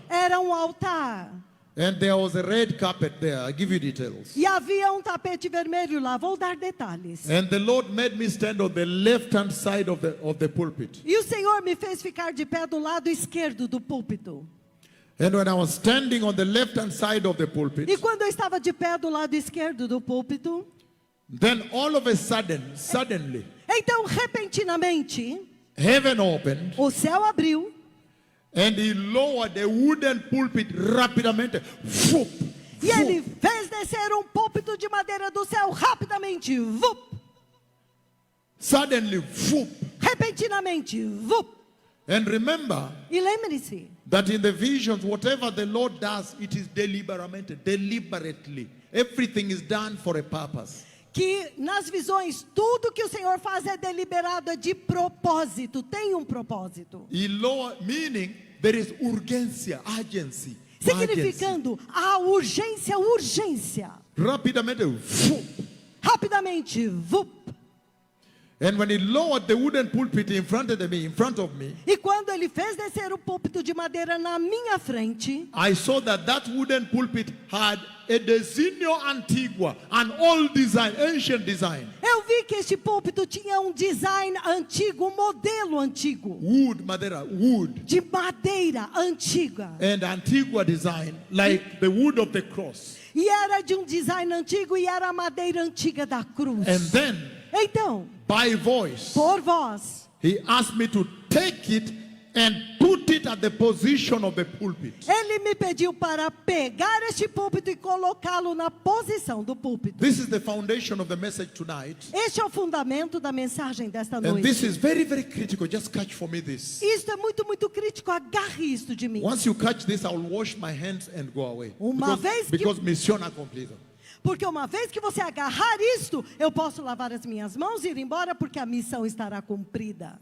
Era um altar. And there was a red carpet there. I'll give you details. E havia um tapete vermelho lá. Vou dar detalhes. And the Lord made me stand on the left-hand side of the pulpit. E o Senhor me fez ficar de pé do lado esquerdo do púlpito. And when I was standing on the left-hand side of the pulpit, E quando eu estava de pé do lado esquerdo do púlpito, then all of a sudden, suddenly, então repentinamente, heaven opened o céu abriu. and he lowered the wooden pulpit rapidamente. Whoop, E ele fez descer um púlpito de madeira do céu rapidamente. Vup! suddenly, whoop. Repentinamente. Vup! And remember E lembre-se, that in the visions, whatever the Lord does, it is deliberately. Everything is done for a purpose. que nas visões, tudo que o Senhor faz é deliberado, é de propósito, tem um propósito. He lowered, meaning there is urgência, urgency. Significando a urgência. Rapidamente, whoop. Rapidamente, vup. And when he lowered the wooden pulpit in front of me, E quando ele fez descer o púlpito de madeira na minha frente, I saw that wooden pulpit had a desenho antigua, an old design, ancient design. eu vi que este púlpito tinha um design antigo, um modelo antigo. Wood, madeira, wood. De madeira antiga. And antigua design, like the wood of the cross. E era de um design antigo e era a madeira antiga da cruz. And then, Então, by voice, por voz, he asked me to take it and put it at the position of the pulpit. ele me pediu para pegar este púlpito e colocá-lo na posição do púlpito. This is the foundation of the message tonight. Este é o fundamento da mensagem desta And this noite. is very, very critical. Just catch for me this. Isto é muito, muito crítico. Agarre isto de mim. Once you catch this, I will wash my hands and go away. Uma vez que- Because mission accomplished. Porque uma vez que você agarrar isto, eu posso lavar as minhas mãos e ir embora, porque a missão estará cumprida.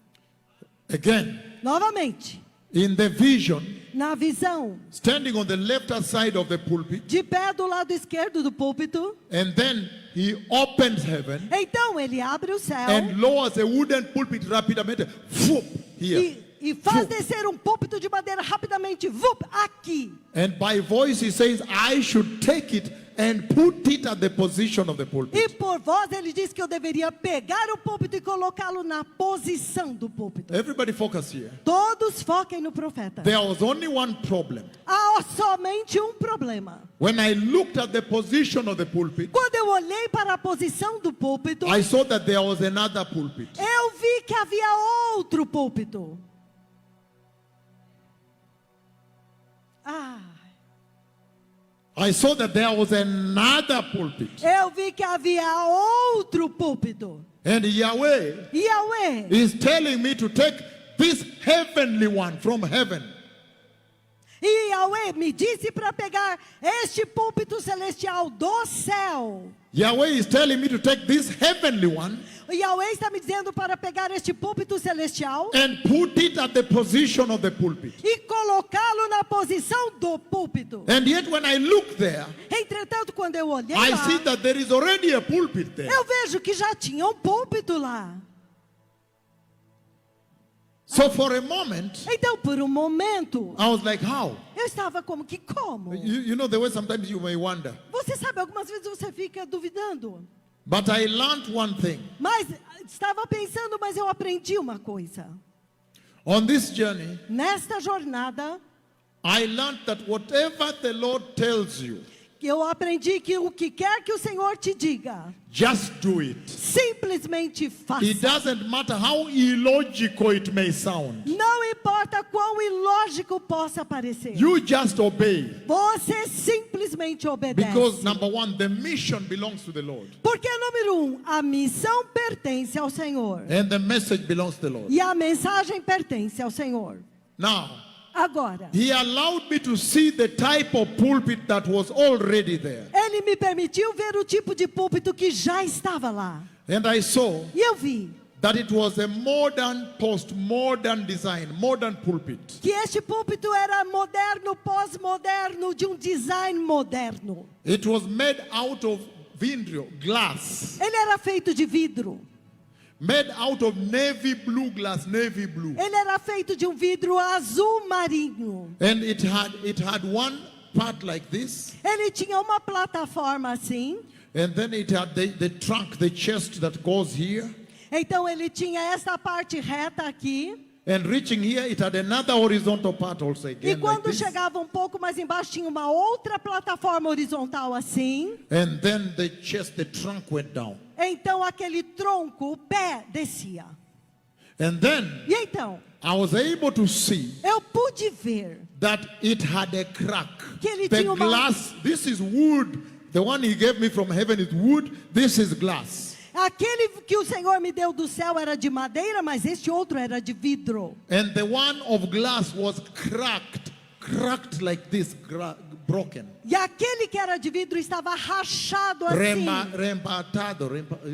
Again, Novamente, in the vision, na visão, standing on the left side of the pulpit, de pé do lado esquerdo do púlpito, and then he opens heaven então ele abre o céu and lowers a wooden pulpit rapidamente. Whoop, here. e faz Vup. descer um púlpito de madeira rapidamente, vup, aqui. And by voice he says, I should take it and put it at the position of the E pulpit. por voz ele diz que eu deveria pegar o púlpito e colocá-lo na posição do púlpito. Everybody focus here. Todos foquem no profeta. There was only one problem. Há somente um problema. When I looked at the position of the pulpit, Quando eu olhei para a posição do púlpito, I saw that there was another pulpit. eu vi que havia outro púlpito. I saw that there was another pulpit. Eu vi que havia outro púlpito. And Yahweh E Yahweh is telling me to take this heavenly one from heaven. E Yahweh me disse para pegar este púlpito celestial do céu. Yahweh is telling me to take this heavenly one O Yahweh está me dizendo para pegar este púlpito celestial and put it at the position of the pulpit. e colocá-lo na posição do púlpito. And yet when I look there, Entretanto, quando eu olhei I lá, see that there is already a pulpit there. eu vejo que já tinha um púlpito lá. So for a moment, Então, por um momento, I was like, how? eu estava como que como? You know the way sometimes you may wonder. Você sabe, algumas vezes você fica duvidando. But I learned one thing. Mas estava pensando, mas eu aprendi uma coisa. On this journey, Nesta jornada, I learned that whatever the Lord tells you, eu aprendi que o que quer que o Senhor te diga, just do it. simplesmente faça. It doesn't matter how illogical it may sound. Não importa quão ilógico possa parecer. You just obey. Você simplesmente obedece. Because number one, the mission belongs to the Lord. Porque, número um, a missão pertence ao Senhor. And the message belongs to the Lord. E a mensagem pertence ao Senhor. Now, Agora, he allowed me to see the type of pulpit that was already there. Ele me permitiu ver o tipo de púlpito que já estava lá. And I saw E eu vi that it was a modern, post-modern design, modern pulpit. que este púlpito era moderno, pós-moderno, de um design moderno. It was made out of vidro, glass. Ele era feito de vidro. made out of navy blue glass, navy blue. Ele era feito de um vidro azul marinho. And it had one part like this. Ele tinha uma plataforma assim. And then it had the trunk, the chest that goes here. Então ele tinha essa parte reta aqui. And reaching here, it had another horizontal part also E again like quando this. chegava pouco mais embaixo, tinha uma outra plataforma horizontal assim. And then the chest, the trunk went down. Então aquele tronco, o pé, descia. And then E então, I was able to see eu pude ver that it had a crack. que ele The tinha uma... glass, this is wood. The one he gave me from heaven is wood. This is glass. Aquele que o Senhor me deu do céu era de madeira, mas este outro era de vidro. And the one of glass was cracked like this, broken. E aquele que era de vidro estava rachado assim.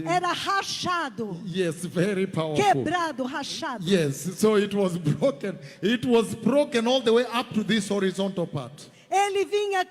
Era rachado, Yes, very powerful. quebrado, rachado. Yes, so it was broken. It was broken all the way up to this horizontal part. Ele vinha,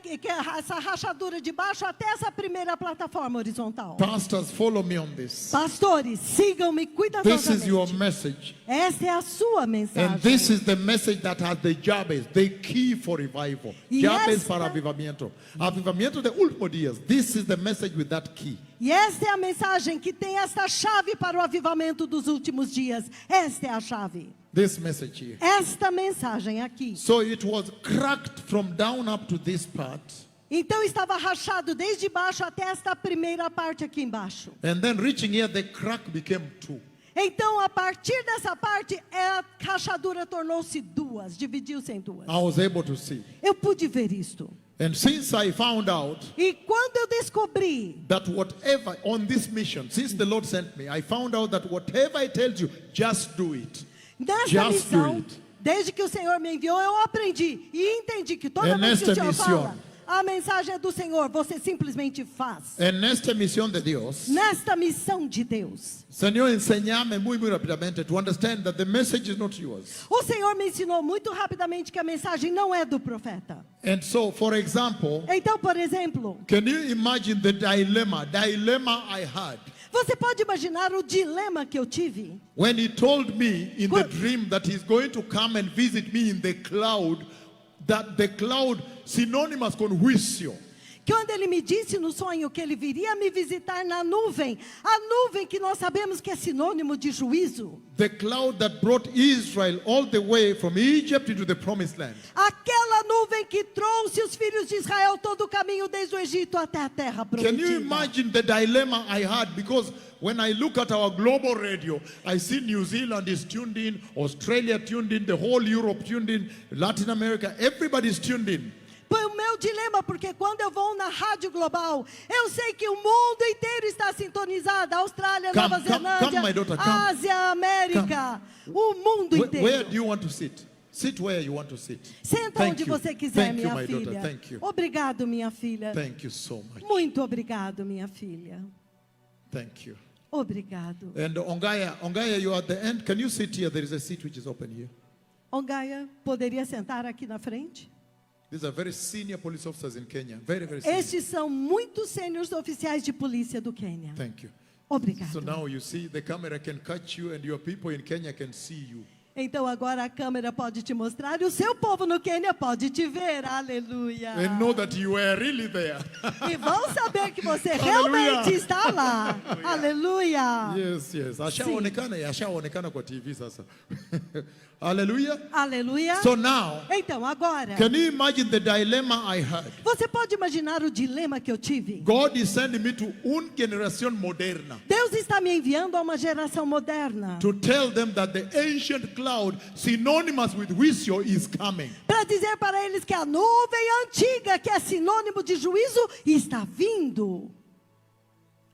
essa rachadura de baixo até essa primeira plataforma horizontal. Pastors, follow me on this. Pastores, sigam-me This is your cuidadosamente. message. Esta é a sua mensagem. And this is the message that has the Jabez, the key for revival. E Jabez esta- para avivamiento. Avivamiento de últimos dias. This is the message with that key. E esta é a mensagem que tem esta chave para o avivamento dos últimos dias. Esta é a chave. This message here. Esta mensagem aqui. So it was cracked from down up to this part. Então estava rachado desde baixo até esta primeira parte aqui embaixo. And then reaching here, the crack became two. Então, a partir dessa parte, a rachadura tornou-se duas, dividiu-se em duas. I was able to see. Eu pude ver isto. And since I found out E quando eu descobri that whatever on this mission, since the Lord sent me, I found out that whatever I tell you, just do it. nessa Just do missão, it. desde que o Senhor me enviou, eu aprendi e entendi que toda É vez que o nesta Senhor missão. fala, a mensagem é do Senhor, você simplesmente faz. En esta misión de Dios, Nesta missão de Deus. Señor, enséñame muy rápidamente to understand that the message is not yours. O Senhor me ensinou muito rapidamente que a mensagem não é do profeta. And so, for example, Então, por exemplo, can you imagine the dilemma I had você pode imaginar o dilema que eu tive? when he told me in the Quando- dream that he's going to come and visit me in the cloud, that the cloud synonymous con juicio. Quando ele me disse no sonho que ele viria me visitar na nuvem, a nuvem que nós sabemos que é sinônimo de juízo, The cloud that brought Israel all the way from Egypt into the promised land. aquela nuvem que trouxe os filhos de Israel todo o caminho desde o Egito até a terra Can you prometida. imagine the dilemma I had? Because when I look at our global radio, I see New Zealand is tuned in, Australia tuned in, the whole Europe tuned in, Latin America, everybody's tuned in. Foi o meu dilema, porque quando eu vou na rádio global, eu sei que o mundo inteiro está sintonizado. Austrália, Come, Nova come, Zelândia, come, my daughter, come. Ásia, América, o mundo inteiro. Where do you want to sit? Sit where you want to sit. Senta Thank onde you. você quiser, Thank you, minha my filha. daughter. Thank you. Obrigado, minha filha. Thank you so much. Muito obrigado, minha filha. Thank you. Obrigado. And Ongaya, you are at the end. Can you sit here? There is a seat which is open here. Ongaia, poderia sentar aqui na frente? These are very senior police officers in Kenya. Very senior. Estes são muitos sêniores oficiais de polícia do Quênia. Thank you. Obrigado. So now you see the camera can catch you and your people in Kenya can see you. Então agora a câmera pode te mostrar e o seu povo no Quênia pode te ver. Aleluia. And know that you were really there. E vão saber que você Aleluia. realmente está lá. Aleluia. Yes. Ashaonekana kwa TV sasa. Hallelujah. Aleluia. So now, Então agora, can you imagine the dilemma I had? você pode imaginar o dilema que eu tive? God is sending me to una generación moderna Deus está me enviando a uma geração moderna to tell them that the ancient cloud synonymous with juicio is coming. para dizer para eles que a nuvem antiga, que é sinônimo de juízo, está vindo.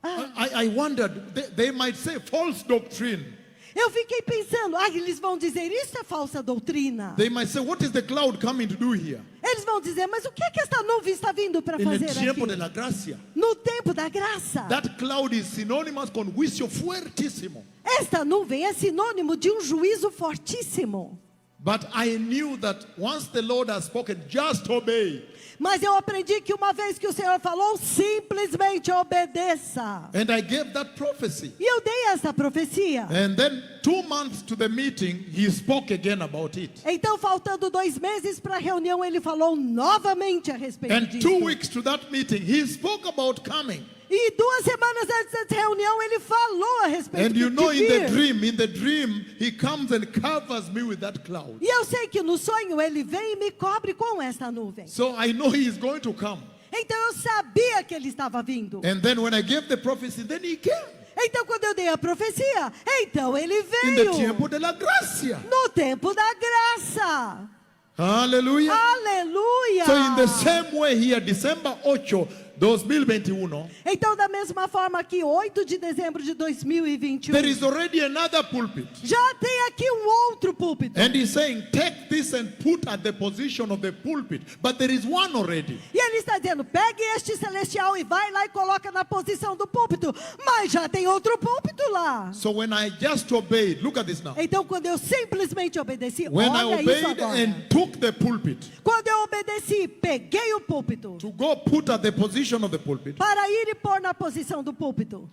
I wondered, they might say false doctrine. Eu fiquei pensando, eles vão dizer, isso é falsa doutrina. They might say, what is the cloud coming to do here? Eles vão dizer, mas o que é que esta nuvem está vindo para In the fazer tiempo de aqui? la gracia. No tempo da graça. That cloud is synonymous con juicio fuertísimo. Esta nuvem é sinônimo de um juízo fortíssimo. But I knew that once the Lord has spoken, just obey. Mas eu aprendi que uma vez que o Senhor falou, simplesmente obedeça. And I gave that prophecy. E eu dei essa profecia. And then 2 months to the meeting, he spoke again about it. Então, faltando 2 meses para a reunião, ele falou novamente a respeito And disso. 2 weeks to that meeting, he spoke about coming. E 2 semanas antes dessa reunião, ele falou a respeito And you de know, vir. in the dream, he comes and covers me with that cloud. E eu sei que no sonho ele vem e me cobre com essa nuvem. So I know he is going to come. Então eu sabia que ele estava vindo. And then when I gave the prophecy, then he came. Então quando eu dei a profecia, então ele In the veio. tiempo de la gracia. No tempo da graça. Hallelujah. Aleluia. So in the same way here, December 8, 2021, Então da mesma forma que 8 de dezembro de 2021, there is already another pulpit. já tem aqui um outro púlpito. And he's saying, take this and put at the position of the pulpit. But there is one already. E ele está dizendo, pegue este celestial e vai lá e coloca na posição do púlpito. Mas já tem outro púlpito lá. So when I just obeyed, look at this now. Então quando eu simplesmente obedeci, When I olha isso obeyed agora. and took the pulpit Quando eu obedeci, peguei o púlpito to go put at the position of the pulpit, para ir e pôr na posição do púlpito.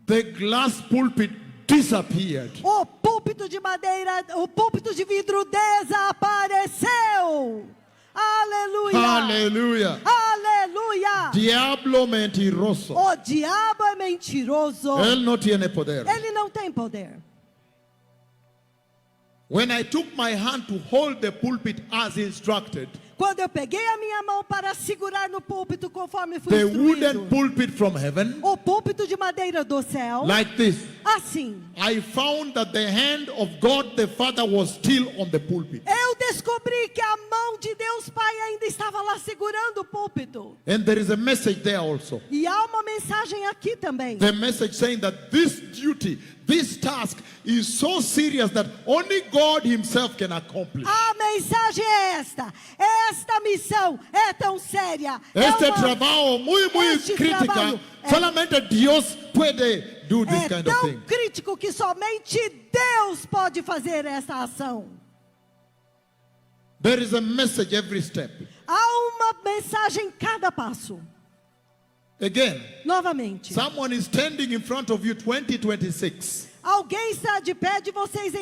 the glass pulpit disappeared. O púlpito de madeira, o púlpito de vidro desapareceu. Aleluia. Hallelujah. Aleluia. Diablo mentiroso. O diabo é mentiroso. Él no tiene poder. Ele não tem poder. When I took my hand to hold the pulpit as instructed, Quando eu peguei a minha mão para segurar no púlpito conforme fui the wooden instruído, pulpit from heaven, o púlpito de madeira do céu, like this, assim, I found that the hand of God the Father was still on the pulpit. eu descobri que a mão de Deus Pai ainda estava lá segurando o púlpito. And there is a message there also. E há uma mensagem aqui também. The message saying that this duty, this task is so serious that only God himself can accomplish. A mensagem é esta. Esta missão é tão séria. Este é uma- trabajo muy este crítica, trabalho é- solamente Dios puede do this é kind of tão thing. crítico que somente Deus pode fazer essa ação. There is a message every step. Há uma mensagem em cada passo. Again, Novamente. someone is standing in front of you 2026. Alguém está de pé de vocês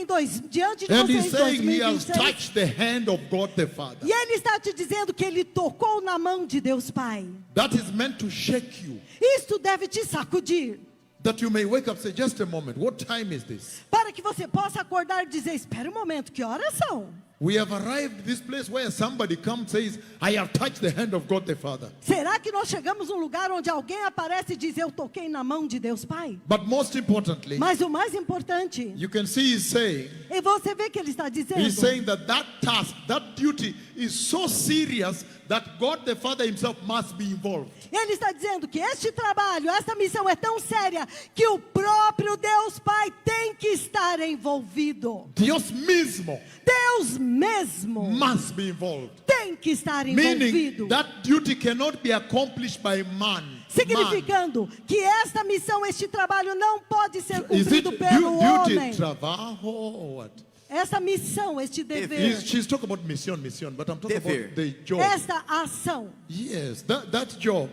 diante de And vocês he's em saying he has 2026. touched the hand of God the Father. E ele está te dizendo que ele tocou na mão de Deus Pai. That is meant to shake you. Isto deve te sacudir. That you may wake up and say, just a moment, what time is this? Para que você possa acordar e dizer, espera um momento, que horas são? We have arrived at this place where somebody comes and says, I have touched the hand of God the Father. Será que nós chegamos num lugar onde alguém aparece e diz, eu toquei na mão de Deus Pai? But most importantly, Mas o mais importante, you can see he's saying e você vê que ele está dizendo, that that task, that duty is so serious that God the Father himself must be involved. ele está dizendo que este trabalho, esta missão é tão séria que o próprio Deus Pai tem que estar envolvido. Dios mismo Deus mesmo must be involved. tem que estar Meaning envolvido. that duty cannot be accomplished by man. Significando que esta missão, este trabalho não pode ser Is it cumprido pelo homem. duty, trabajo, or what? Essa missão, este dever, She's talking about mission, but I'm talking Dever. about the job. esta ação, Yes, that job,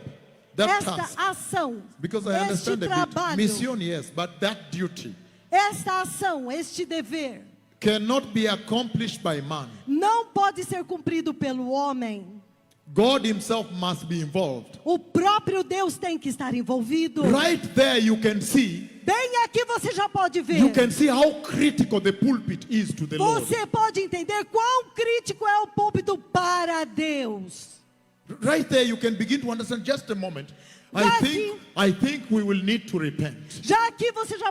that esta task. ação, Because I este understand a bit. trabalho, Mission, yes, but that duty esta ação, este dever, cannot be accomplished by man. não pode ser cumprido pelo homem. God himself must be involved. O próprio Deus tem que estar envolvido. Right there you can see, Bem aqui você já pode ver. you can see how critical the pulpit is to the Lord. Você pode entender quão crítico é o púlpito para Deus. Right there you can begin to understand. Just a moment. I think we will need to repent. Já aqui você já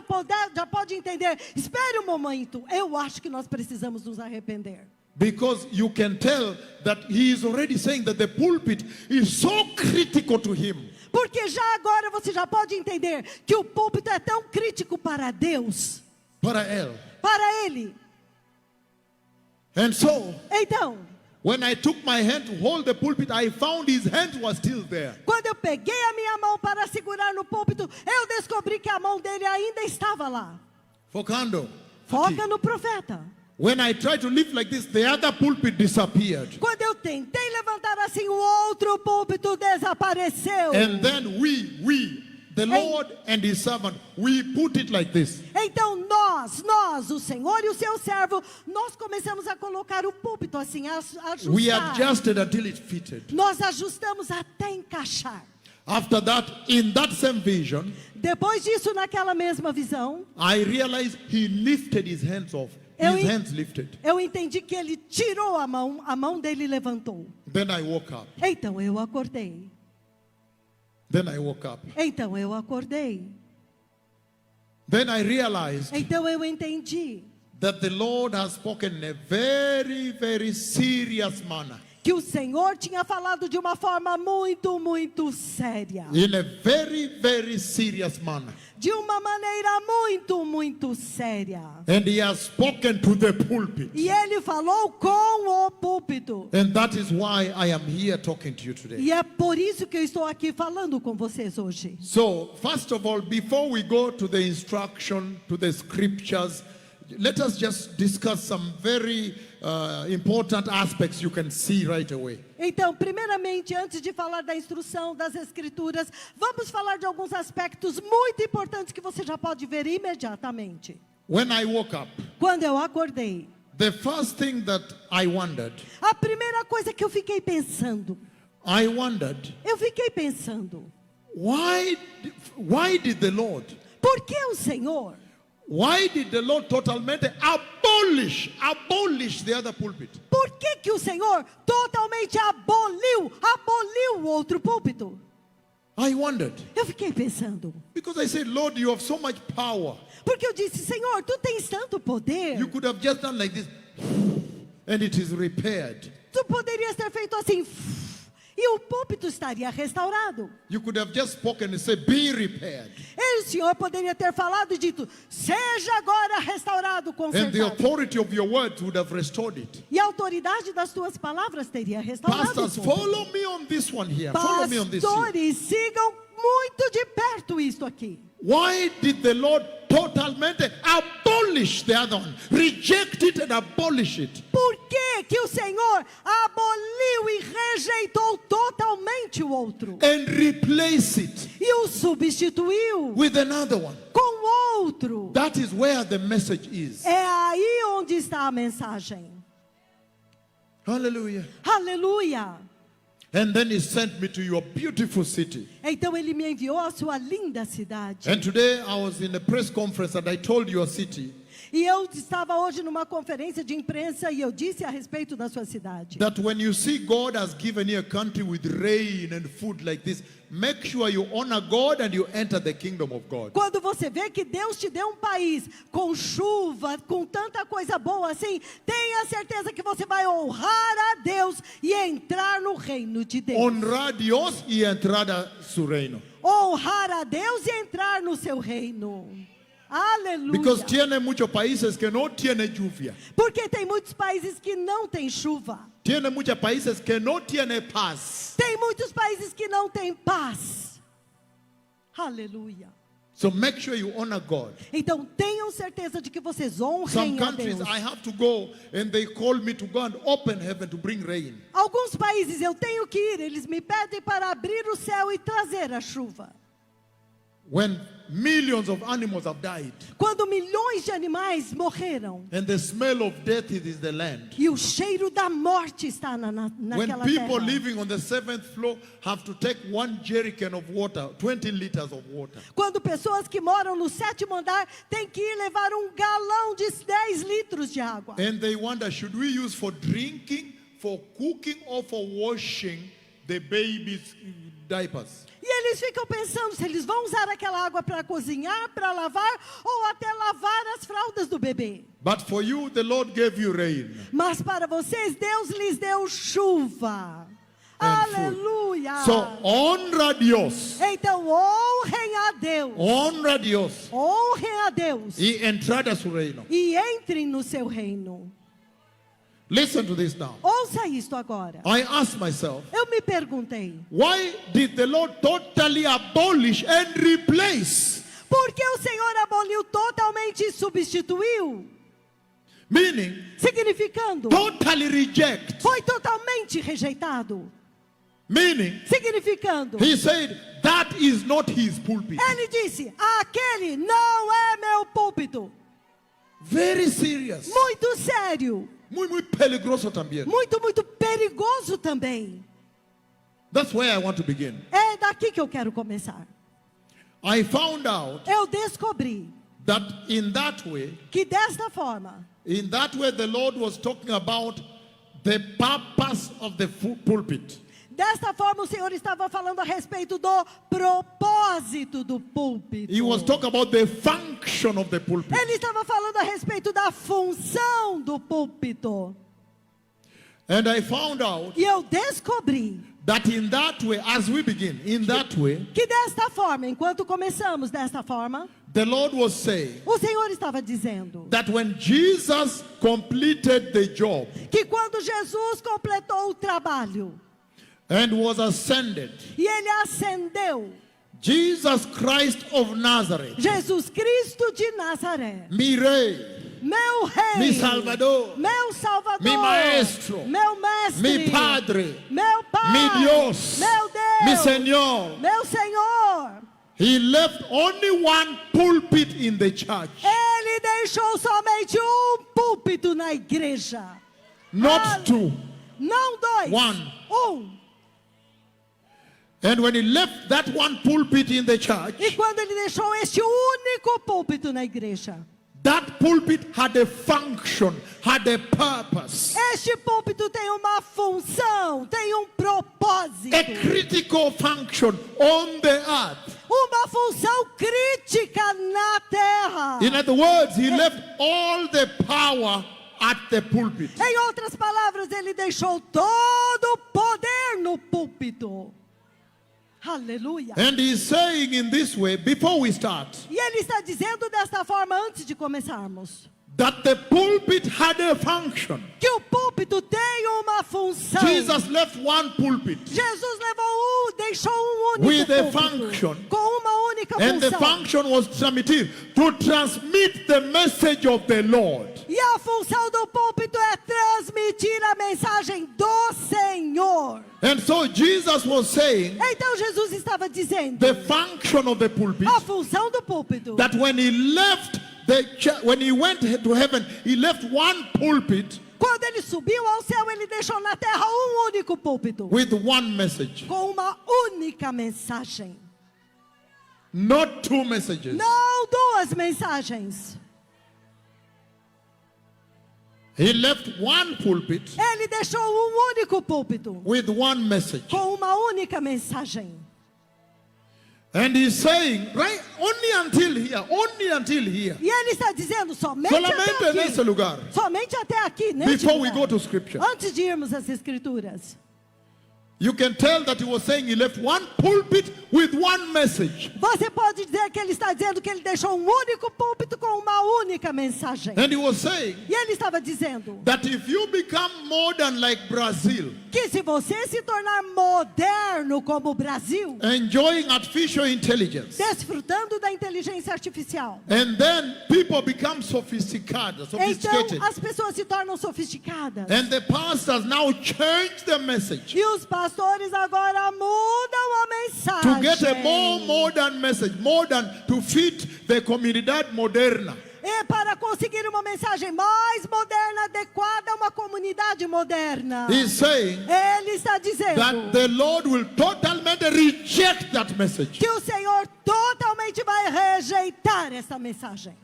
pode entender. Espere um momento. Eu acho que nós precisamos nos arrepender. Because you can tell that he is already saying that the pulpit is so critical to him. Porque já agora você já pode entender que o púlpito é tão crítico para Deus, Para él. para Ele. And so, Então, when I took my hand to hold the pulpit, I found his hand was still there. quando eu peguei a minha mão para segurar no púlpito, eu descobri que a mão dele ainda estava lá. Focando. Foca no profeta. When I tried to lift like this, the other pulpit disappeared. Quando eu tentei levantar assim, o outro púlpito desapareceu. And then the Lord and his servant, we put it like this. Então nós, o Senhor e o seu servo, nós começamos a colocar o púlpito assim, ajustar. We adjusted until it fitted. Nós ajustamos até encaixar. After that, in that same vision, Depois disso, naquela mesma visão, I realized he lifted his hands off. His hands lifted. eu entendi que ele tirou a mão dele levantou. Then I woke up. Então eu acordei. Then I woke up. Então eu acordei. Then I realized Então eu entendi that the Lord has spoken in a very, very serious manner. que o Senhor tinha falado de uma forma muito, muito séria. In a very, very serious manner. De uma maneira muito, muito séria. And he has spoken to the pulpit. E ele falou com o púlpito. And that is why I am here talking to you today. E é por isso que eu estou aqui falando com vocês hoje. So, first of all, before we go to the instruction, to the scriptures, let us just discuss some very important aspects you can see right away. Então, primeiramente, antes de falar da instrução das escrituras, vamos falar de alguns aspectos muito importantes que você já pode ver imediatamente. When I woke up, Quando eu acordei, the first thing that I wondered, a primeira coisa que eu fiquei pensando, why did the Lord, por que o Senhor, why did the Lord totalmente abolish the other pulpit? por que o Senhor totalmente aboliu o outro púlpito? I wondered. Eu fiquei pensando, Because I said, Lord, you have so much power. porque eu disse, Senhor, tu tens tanto poder, You could have just done like this, and it is repaired. tu poderias ter feito assim, e o púlpito estaria restaurado. You could have just spoken and said, be repaired. E o Senhor poderia ter falado e dito, seja agora restaurado, And the consertado. authority of your words would have restored it. E a autoridade das tuas palavras teria restaurado. Pastors, o púlpito. follow me on this one here. Follow me on this here. Pastores, sigam muito de perto isto aqui. Why did the Lord totalmente abolish the other one? Reject it and abolish it. Por que o Senhor aboliu e rejeitou totalmente o outro? And replace it E o substituiu with another one. com outro. That is where the message is. É aí onde está a mensagem. Hallelujah. Aleluia. And then he sent me to your beautiful city. Então ele me enviou à sua linda cidade. And today I was in a press conference and I told your city E eu estava hoje numa conferência de imprensa e eu disse a respeito da sua cidade. that when you see God has given you a country with rain and food like this, make sure you honor God and you enter the kingdom of God. Quando você vê que Deus te deu um país com chuva, com tanta coisa boa assim, tenha certeza que você vai honrar a Deus e entrar no reino de Deus. Honrar Dios y entrar a su reino. Honrar a Deus e entrar no seu reino. Aleluia. Because tiene muchos países que no tiene lluvia. Porque tem muitos países que não têm chuva. Tiene muchos países que no tiene paz. Tem muitos países que não têm paz. Aleluia. So make sure you honor God. Então tenham certeza de que vocês Some honrem a countries Deus. I have to go and they call me to go and open heaven to bring rain. Alguns países eu tenho que ir, eles me pedem para abrir o céu e trazer a chuva. When millions of animals have died Quando milhões de animais morreram and the smell of death is in the land. e o cheiro da morte está When naquela people terra. living on the 7th floor have to take 1 jerrycan of water, 20 liters of water. Quando pessoas que moram no 7º andar têm que ir levar um galão de 10 litros de água. And they wonder, should we use for drinking, for cooking, or for washing the baby's diapers? E eles ficam pensando se eles vão usar aquela água para cozinhar, para lavar ou até lavar as fraldas do bebê. But for you, the Lord gave you rain. Mas para vocês, Deus lhes deu chuva. And food. Aleluia. So honra Dios. Então honrem a Deus. Honra Dios. Honrem a Deus. Y entrar a su reino. E entrem no seu reino. Listen to this now. Ouça isto agora. I asked myself, Eu me perguntei, why did the Lord totally abolish and replace? por que o Senhor aboliu totalmente e substituiu? Meaning, significando, totally reject. foi totalmente rejeitado. Meaning, Significando, he said, that is not his pulpit. ele disse, aquele não é meu púlpito. Very serious. Muito sério, Muy, muy peligroso también. muito, muito perigoso também. That's where I want to begin. É daqui que eu quero começar. I found out Eu descobri that in that way, que desta forma, the Lord was talking about the purpose of the pulpit. desta forma o Senhor estava falando a respeito do propósito do púlpito. He was talking about the function of the pulpit. Ele estava falando a respeito da função do púlpito. And I found out E eu descobri that in that way, as we begin, in that way, que desta forma, enquanto começamos desta forma, the Lord was saying o Senhor estava dizendo that when Jesus completed the job que quando Jesus completou o trabalho and was ascended, e ele ascendeu, Jesus Christ of Nazareth, Jesus Cristo de Nazaré, mi rey, meu rei, mi salvador, meu salvador, mi maestro, meu mestre, mi padre, meu pai, mi Dios, meu Deus, mi Señor, meu Senhor. he left only one pulpit in the church, Ele deixou somente púlpito na igreja. not two. Não dois. One. And when he left that one pulpit in the church, E quando ele deixou este único púlpito na igreja, that pulpit had a function, had a purpose, este púlpito tem uma função, tem um propósito. a critical function on the earth. Uma função crítica na terra. In other words, he left all the power at the pulpit. Em outras palavras, ele deixou todo o poder no púlpito. Aleluia. And he's saying in this way, before we start, E ele está dizendo desta forma antes de começarmos, that the pulpit had a function. que o púlpito tem uma função. Jesus left one pulpit, Jesus deixou único with a púlpito, function. com uma única and the função. function was to transmit the message of the Lord. E a função do púlpito é transmitir a mensagem do Senhor. And so Jesus was saying, Então Jesus estava dizendo, the function of the pulpit, a função do púlpito, that when he went to heaven, he left one pulpit quando ele subiu ao céu, ele deixou na terra único púlpito, with one message, com uma única mensagem. not two messages. Não duas mensagens. He left one pulpit Ele deixou único púlpito, with one message. com uma única mensagem. And he's saying, right, only until here, E ele está dizendo somente solamente até nesse aqui. lugar, Somente até aqui, neste before we lugar. go to scripture. Antes de irmos às escrituras. You can tell that he was saying he left one pulpit with one message. Você pode dizer que ele está dizendo que ele deixou único púlpito com uma única mensagem. And he was saying E ele estava dizendo that if you become modern like Brazil, que se você se tornar moderno como o Brasil, enjoying artificial intelligence, desfrutando da inteligência artificial, and then people become sophisticated, então as pessoas se tornam sofisticadas. and the pastors now change the message E os pastores agora mudam a mensagem. to get a more modern message, modern to fit the comunidad moderna. E para conseguir uma mensagem mais moderna, adequada a uma comunidade moderna. He's saying Ele está dizendo that the Lord will totalmente reject that message. que o Senhor totalmente vai rejeitar essa mensagem.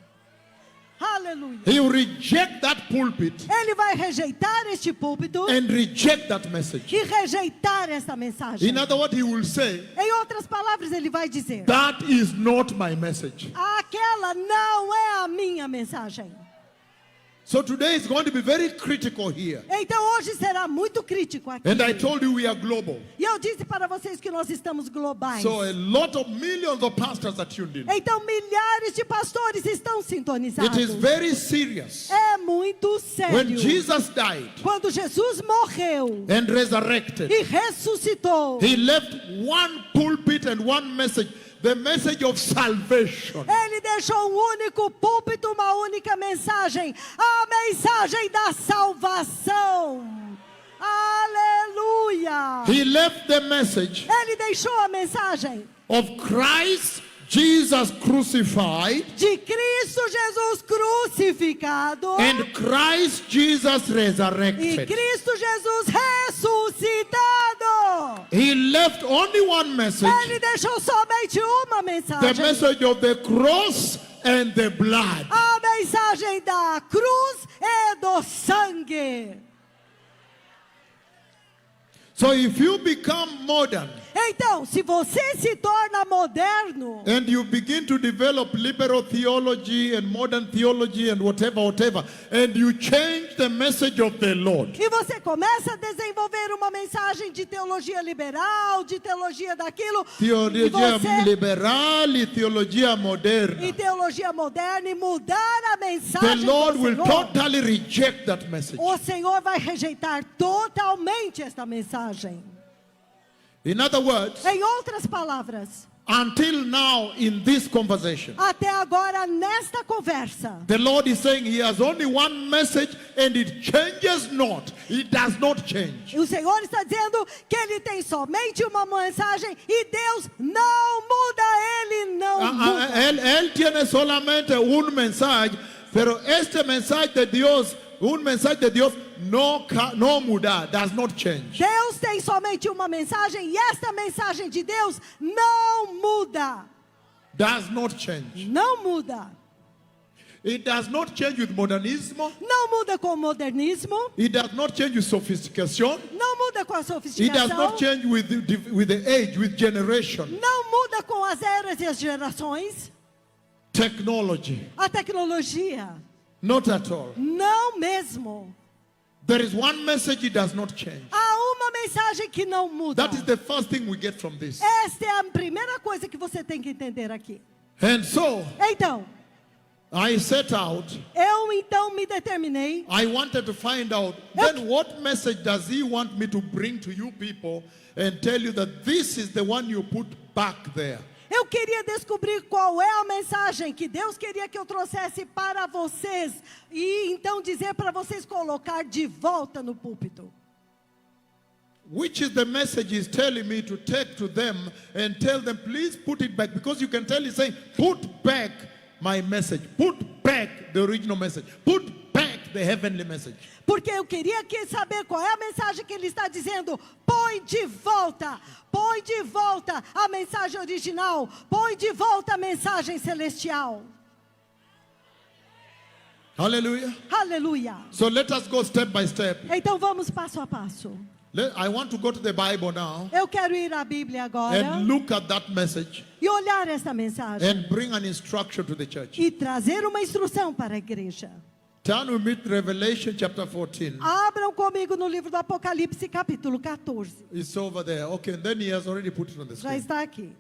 Aleluia. He will reject that pulpit Ele vai rejeitar este púlpito and reject that message. e rejeitar essa mensagem. In other words, he will say, Em outras palavras, ele vai dizer: that is not my message. aquela não é a minha mensagem. So today is going to be very critical here. Então hoje será muito crítico aqui. And I told you we are global. E eu disse para vocês que nós estamos globais. So a lot of millions of pastors are tuned in. Então milhares de pastores estão sintonizados. It is very serious. É muito sério. When Jesus died Quando Jesus morreu and resurrected, e ressuscitou, he left one pulpit and one message the message of salvation. Ele deixou um único púlpito, uma única mensagem. A mensagem da salvação. Aleluia. He left the message Ele deixou a mensagem of Christ Jesus crucified de Cristo Jesus crucificado and Christ Jesus e resurrected. Cristo Jesus ressuscitado. He left only one message, Ele deixou somente uma the mensagem. message of the cross and the blood. A mensagem da cruz e do sangue. So if you become modern Então, se você se torna moderno and you begin to develop liberal theology and modern theology and whatever, and you change the message of the Lord, e você começa a desenvolver uma mensagem de teologia liberal, de teologia daquilo, e teologia você liberal e teologia moderna, e teologia moderna e mudar a the mensagem Lord do will Senhor, totally reject that message. o Senhor vai rejeitar totalmente esta mensagem. In other words, Em outras palavras, until now in this conversation, até agora nesta conversa, the Lord is saying he has only one message and it changes not. It does not change. o Senhor está dizendo que Ele tem somente uma mensagem e Deus não muda, Ele não muda. Él tiene solamente un mensaje, pero este mensaje de Dios, un mensaje de Dios no muda, does not change. Deus tem somente uma mensagem e esta mensagem de Deus não muda. Does not change. Não muda. It does not change with modernismo. Não muda com o modernismo. It does not change with sophistication. Não muda com a It does sofisticação. not change with the age, with generation. Não muda com as eras e as gerações. Technology. A tecnologia. Not at all. Não mesmo. There is one message it does not change. Há uma mensagem que não muda. That is the first thing we get from this. Esta é a primeira coisa que você tem que entender aqui. And so, Então, I set out, eu então me determinei. I wanted to find out, then what message does he want me to bring to you people and tell you that this is the one you put back there? Eu queria descobrir qual é a mensagem que Deus queria que eu trouxesse para vocês. E então dizer para vocês colocar de volta no púlpito. Which is the message he's telling me to take to them and tell them, please put it back. Because you can tell he's saying, put back my message. Put back the original message. Put back the heavenly message. Porque eu queria saber qual é a mensagem que ele está dizendo. Põe de volta a mensagem original. Põe de volta a mensagem celestial. Hallelujah. Aleluia. So let us go step by step. Então vamos passo a passo. I want to go to the Bible now Eu quero ir à Bíblia agora and look at that message e olhar esta mensagem. and bring an instruction to the church. E trazer uma instrução para a igreja. Turn with me to Revelation chapter 14. Abram comigo no livro do Apocalipse, capítulo 14. It's over there. Okay, and then he has already put it on the Já screen. está aqui.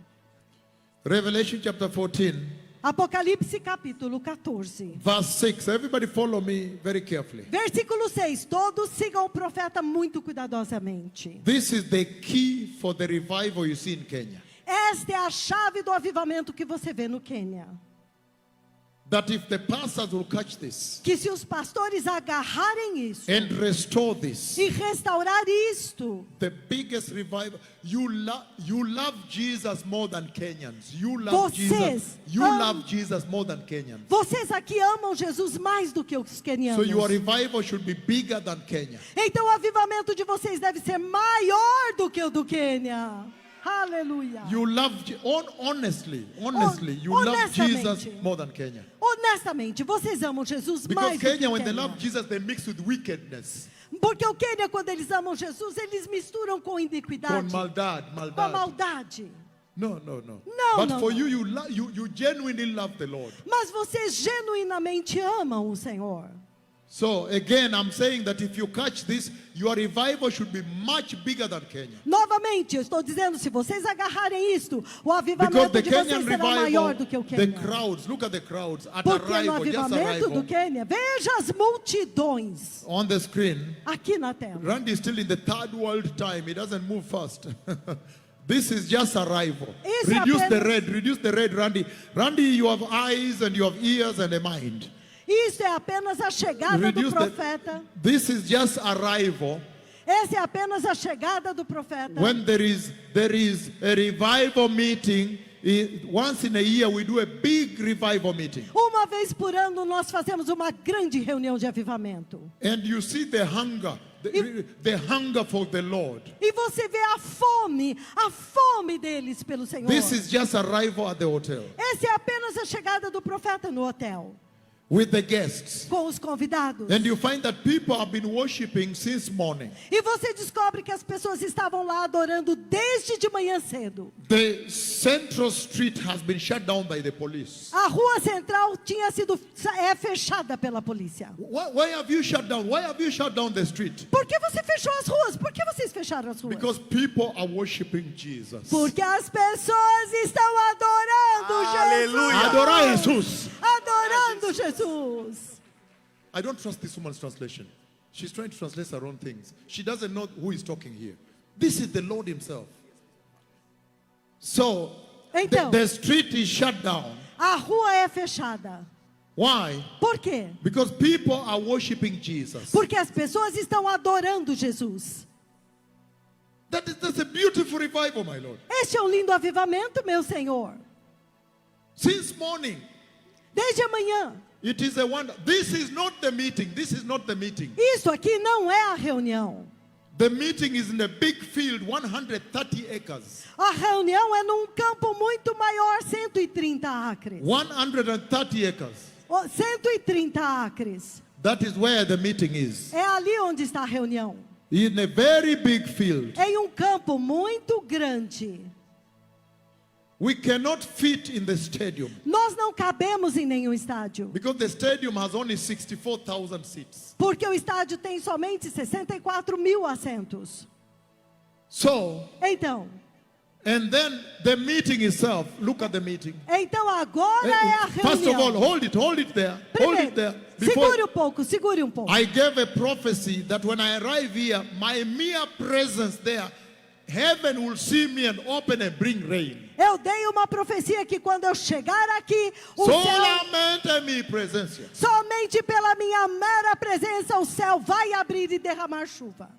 Revelation chapter 14, Apocalipse, capítulo 14. verse 6. Everybody follow me very carefully. Versículo 6. Todos sigam o profeta muito cuidadosamente. This is the key for the revival you see in Kenya. Esta é a chave do avivamento que você vê no Quênia. That if the pastors will catch this Que se os pastores agarrarem isso and restore this, e restaurar isto, the biggest revival, you love Jesus more than Kenyans. You love Jesus. You love Jesus more than Kenyans. vocês aqui amam Jesus mais do que os So quenianos. your revival should be bigger than Kenya. Então o avivamento de vocês deve ser maior do que o do Quênia. Aleluia. You love, honestly, you love Jesus honestamente. more than Kenya. Honestamente, vocês amam Jesus Because mais do que Kenya, o when they Quênia. love Jesus, they mix with wickedness. Porque o Quênia, quando eles amam Jesus, eles misturam com Com iniquidade, maldade, com a maldade. maldade. No. Não, But não, for não. you genuinely love the Lord. Mas vocês genuinamente amam o Senhor. So again, I'm saying that if you catch this, your revival should be much bigger than Kenya. Novamente, eu estou dizendo, se vocês agarrarem isto, o Because avivamento the de vocês Kenyan será maior revival, do que o the Quênia. crowds, look at the crowds at Porque no arrival, just avivamento do arrival. Quênia, veja as multidões On the screen, aqui na tela. Randy is still in the third world time. He doesn't move fast. This is just arrival. Isso é Reduce the apenas- red, reduce the red, Randy. Randy, you have eyes and you have ears and a mind. Isso é apenas a chegada do Reduce the- profeta. This is just arrival. Essa é apenas a chegada do profeta. When there is a revival meeting, once in a year we do a big revival meeting. Uma vez por ano nós fazemos uma grande reunião de avivamento. And you see the hunger, the hunger for the Lord. E você vê a fome deles pelo Senhor. This is just arrival at the hotel Essa é apenas a chegada do profeta no hotel, with the guests. com os convidados. And you find that people have been worshiping since morning. E você descobre que as pessoas estavam lá adorando desde de manhã cedo. The central street has been shut down by the police. A rua central tinha sido fechada pela polícia. Why have you shut down? Why have you shut down the street? Por que você fechou as ruas? Por que vocês fecharam as ruas? Because people are worshiping Jesus. Porque as pessoas estão adorando Aleluia. Adorar Jesus. Jesus. Adorando Jesus. I don't trust this woman's translation. She's trying to translate her own things. She doesn't know who is talking here. This is the Lord himself. So, Então, the street is shut down. a rua é fechada. Why? Por quê? Because people are worshiping Jesus. Porque as pessoas estão adorando Jesus. That's a beautiful revival, my Lord. Este é um lindo avivamento, meu Senhor. Since morning, Desde amanhã. it is a wonder. This is not the meeting. This is not the meeting. Isso aqui não é a reunião. The meeting is in a big field, 130 acres. A reunião é num campo muito maior, 130 acres. 130 acres. 130 acres. That is where the meeting is. É ali onde está a reunião. In a very big field. Em um campo muito grande. We cannot fit in the stadium Nós não cabemos em nenhum estádio. because the stadium has only 64,000 seats. Porque o estádio tem somente 64 mil assentos. So, Então, and then the meeting itself, look at the meeting. então agora é a First of all, reunião. hold it there. Hold it there. Primeiro, segure um pouco. I gave a prophecy that when I arrive here, my mere presence there, heaven will see me and open and bring rain. Eu dei uma profecia que quando eu chegar aqui, o céu, Solamente a minha presença. somente pela minha mera presença, o céu vai abrir e derramar chuva.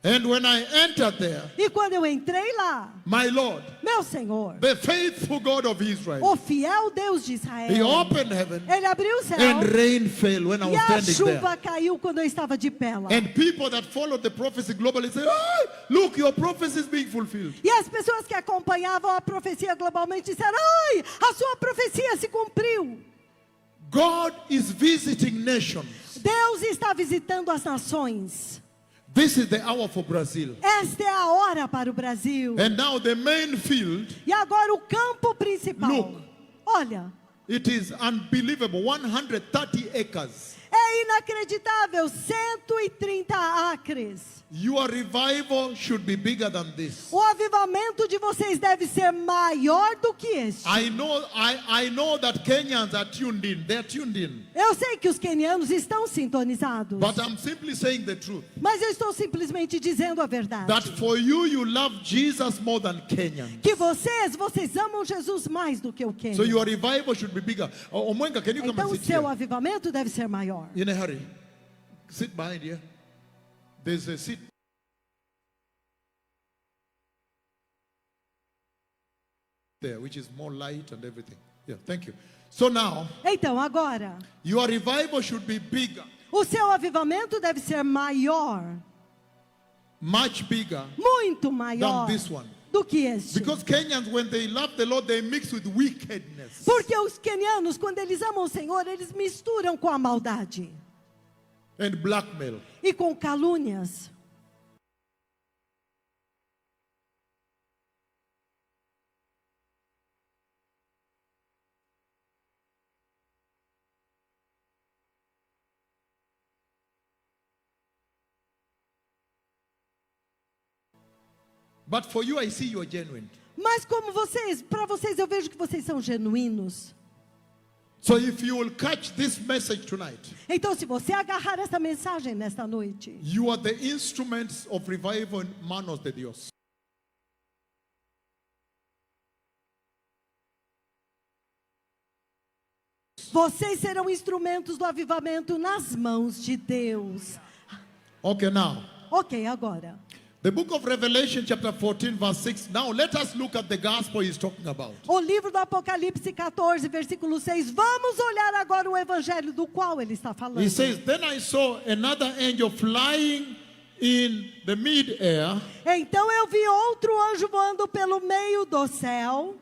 And when I entered there, E quando eu entrei lá, my Lord, meu Senhor, the faithful God of Israel, o fiel Deus de He Israel, opened heaven ele abriu o céu and rain fell when I e was a standing there. chuva caiu quando eu estava de pé lá. And people that followed the prophecy globally said, "Oh, look, your prophecy is being fulfilled." E as pessoas que acompanhavam a profecia globalmente disseram: ai, a sua profecia se cumpriu. God is visiting nations. Deus está visitando as nações. This is the hour for Brazil. Esta é a hora para o Brasil. And now the main field, E agora o campo principal. Look. Olha, it is unbelievable, 130 acres. é inacreditável, 130 acres. Your revival should be bigger than this. O avivamento de vocês deve ser maior do que este. I know that Kenyans are tuned in. They're tuned in. Eu sei que os quenianos estão sintonizados. But I'm simply saying the truth. Mas eu estou simplesmente dizendo a verdade. That for you love Jesus more than Kenyans. Que vocês amam Jesus mais do que o Quênia. So your revival should be bigger. Omwenga, can you come Então and o sit seu here? avivamento deve ser maior. In a hurry. Sit behind here. There's a seat. There, which is more light and everything. Yeah, thank you. So now, Então agora, your revival should be bigger, o seu avivamento deve ser maior, much bigger muito than maior this one. do que este. Because Kenyans, when they love the Lord, they mix with wickedness. Porque os quenianos, quando eles amam o Senhor, eles misturam com a maldade And blackmail. e com calúnias. But for you, I see you are genuine. Mas como para vocês eu vejo que vocês são genuínos. So if you will catch this message tonight, Então se você agarrar essa mensagem nesta noite, you are the instruments of revival in manos de Dios. Vocês serão instrumentos do avivamento nas mãos de Deus. Okay, now. Ok, agora. The book of Revelation chapter 14 verse 6. Now let us look at the gospel he's talking about. O livro do Apocalipse 14, versículo 6. Vamos olhar agora o evangelho do qual ele está falando. He says, then I saw another angel flying in the mid-air, Então eu vi outro anjo voando pelo meio do céu,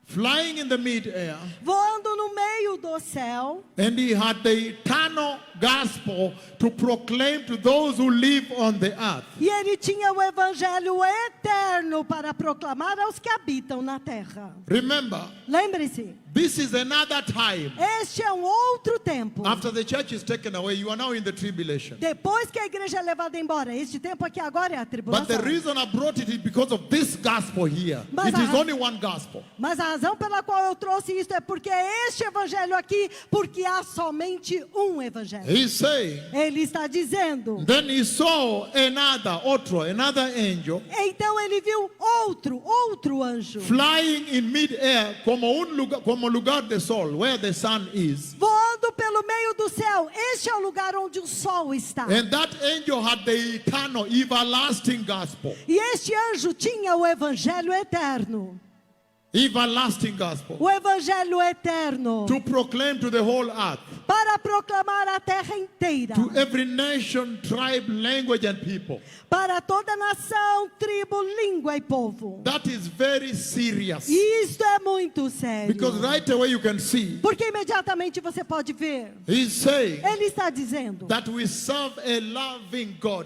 flying in the mid-air, voando no meio do céu, and he had the eternal gospel to proclaim to those who live on the earth. e ele tinha o evangelho eterno para proclamar aos que habitam na terra. Remember, Lembre-se, this is another time. este é um outro tempo. After the church is taken away, you are now in the tribulation. Depois que a igreja é levada embora, este tempo aqui agora é a But the tribulação. reason I brought it is because of this gospel here. Mas It a is ra- only one gospel. Mas a razão pela qual eu trouxe isso é porque este evangelho aqui, porque há somente um evangelho. He's saying, Ele está dizendo. then he saw another angel Então ele viu outro anjo, flying in mid-air como lugar de sol, where the sun is. voando pelo meio do céu. Este é o lugar onde o sol está. And that angel had the eternal, everlasting gospel. E este anjo tinha o evangelho eterno. Everlasting gospel. O evangelho eterno. To proclaim to the whole earth. Para proclamar a terra inteira. To every nation, tribe, language and people. Para toda nação, tribo, língua e povo. That is very serious. Isto é muito sério. Because right away you can see, Porque imediatamente você pode ver. he's saying Ele está dizendo that we serve a loving God.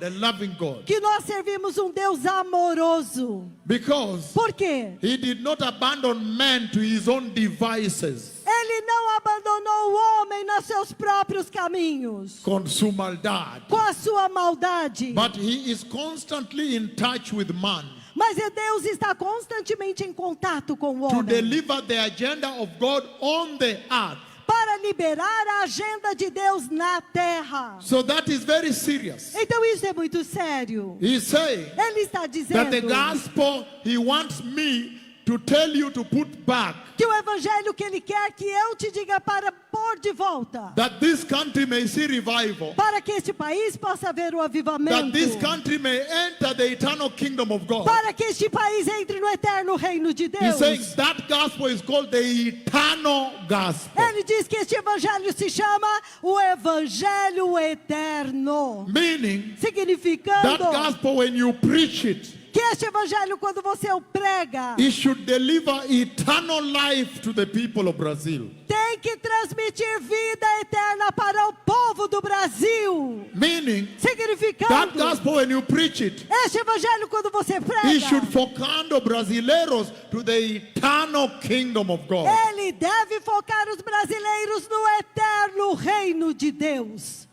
que nós servimos um Deus amoroso. Because Por quê? he did not abandon man to his own devices. Ele não abandonou o homem nos seus próprios caminhos, Com sua maldade. com a sua maldade. But he is constantly in touch with man Mas Deus está constantemente em contato com o to homem deliver the agenda of God on the earth. para liberar a agenda de Deus na terra. So that is very serious. Então isso é muito sério. He's saying Ele está that the dizendo gospel he wants me to tell you to put back, que o evangelho que ele quer que eu te diga para pôr de volta, that this country may see revival, para que este país possa ver o that avivamento, this country may enter the eternal kingdom of God. para que este país entre no eterno reino de He's saying Deus. that gospel is called the eternal gospel. Ele diz que este evangelho se chama o evangelho eterno, Meaning, that significando gospel, when you preach it, que este evangelho, quando você o prega, it should deliver eternal life to the people of Brazil. tem que transmitir vida eterna para o povo do Brasil. Meaning, that Significando, gospel, when you preach it, este evangelho, quando você it should prega, focando brasileiros to the eternal kingdom of God. ele deve focar os brasileiros no eterno reino de Deus.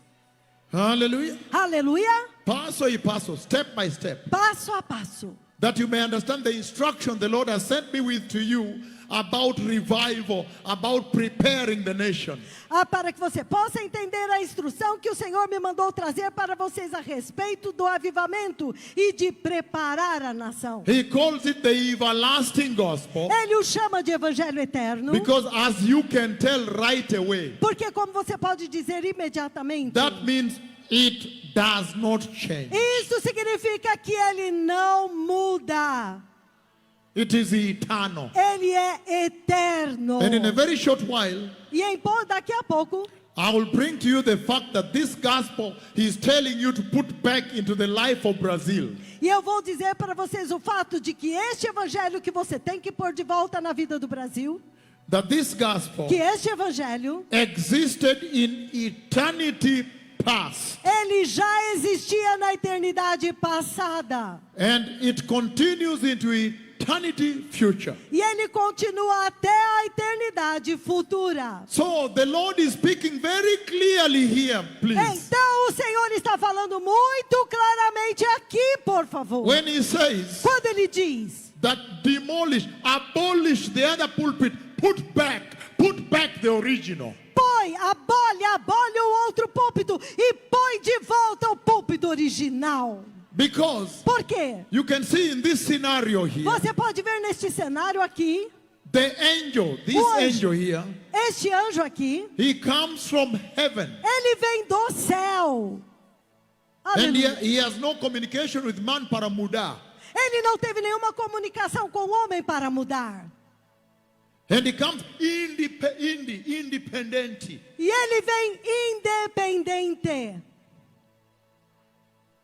Hallelujah. Aleluia. Passo e passo, step by step. Passo a passo. That you may understand the instruction the Lord has sent me with to you about revival, about preparing the nation. Para que você possa entender a instrução que o Senhor me mandou trazer para vocês a respeito do avivamento e de preparar a nação. He calls it the everlasting gospel Ele o chama de evangelho eterno, because, as you can tell right away, porque como você pode dizer imediatamente, that means it does not change. isso significa que ele não muda. It is eternal. Ele é eterno. And in a very short while, E daqui a pouco, I will bring to you the fact that this gospel he is telling you to put back into the life of Brazil. e eu vou dizer para vocês o fato de que este evangelho que você tem que pôr de volta na vida do Brasil, That this gospel que este evangelho, existed in eternity past. ele já existia na eternidade passada. And it continues into eternity future. E ele continua até a eternidade futura. So the Lord is speaking very clearly here, please. Então o Senhor está falando muito claramente aqui, por favor. When he says Quando ele diz that demolish, abolish the other pulpit, put back the original. abole o outro púlpito e põe de volta o púlpito original. Because Por quê? you can see in this scenario here Você pode ver neste cenário aqui The angel, this O anjo. angel here, Este anjo aqui, he comes from heaven. ele vem do céu. And Aleluia. he has no communication with man para mudar. Ele não teve nenhuma comunicação com o homem para mudar. And he comes independent. E ele vem independente.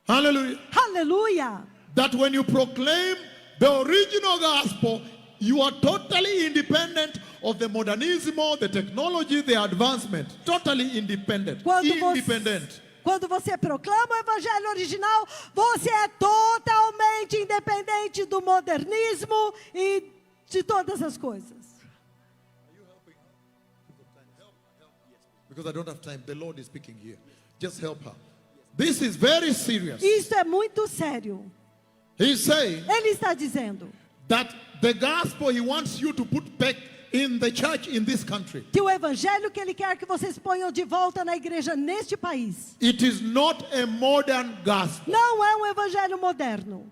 Hallelujah. Aleluia. That when you proclaim the original gospel, you are totally independent of the modernismo, the technology, the advancement. Totally independent. Independent. Quando você proclama o evangelho original, você é totalmente independente do modernismo e de todas as coisas. Because I don't have time. The Lord is speaking here. Just help her. This is very serious. Isso é muito sério. He's saying Ele está dizendo that the gospel he wants you to put back in the church in this country. que o evangelho que ele quer que vocês ponham de volta na igreja neste país It is not a modern gospel. não é um evangelho moderno.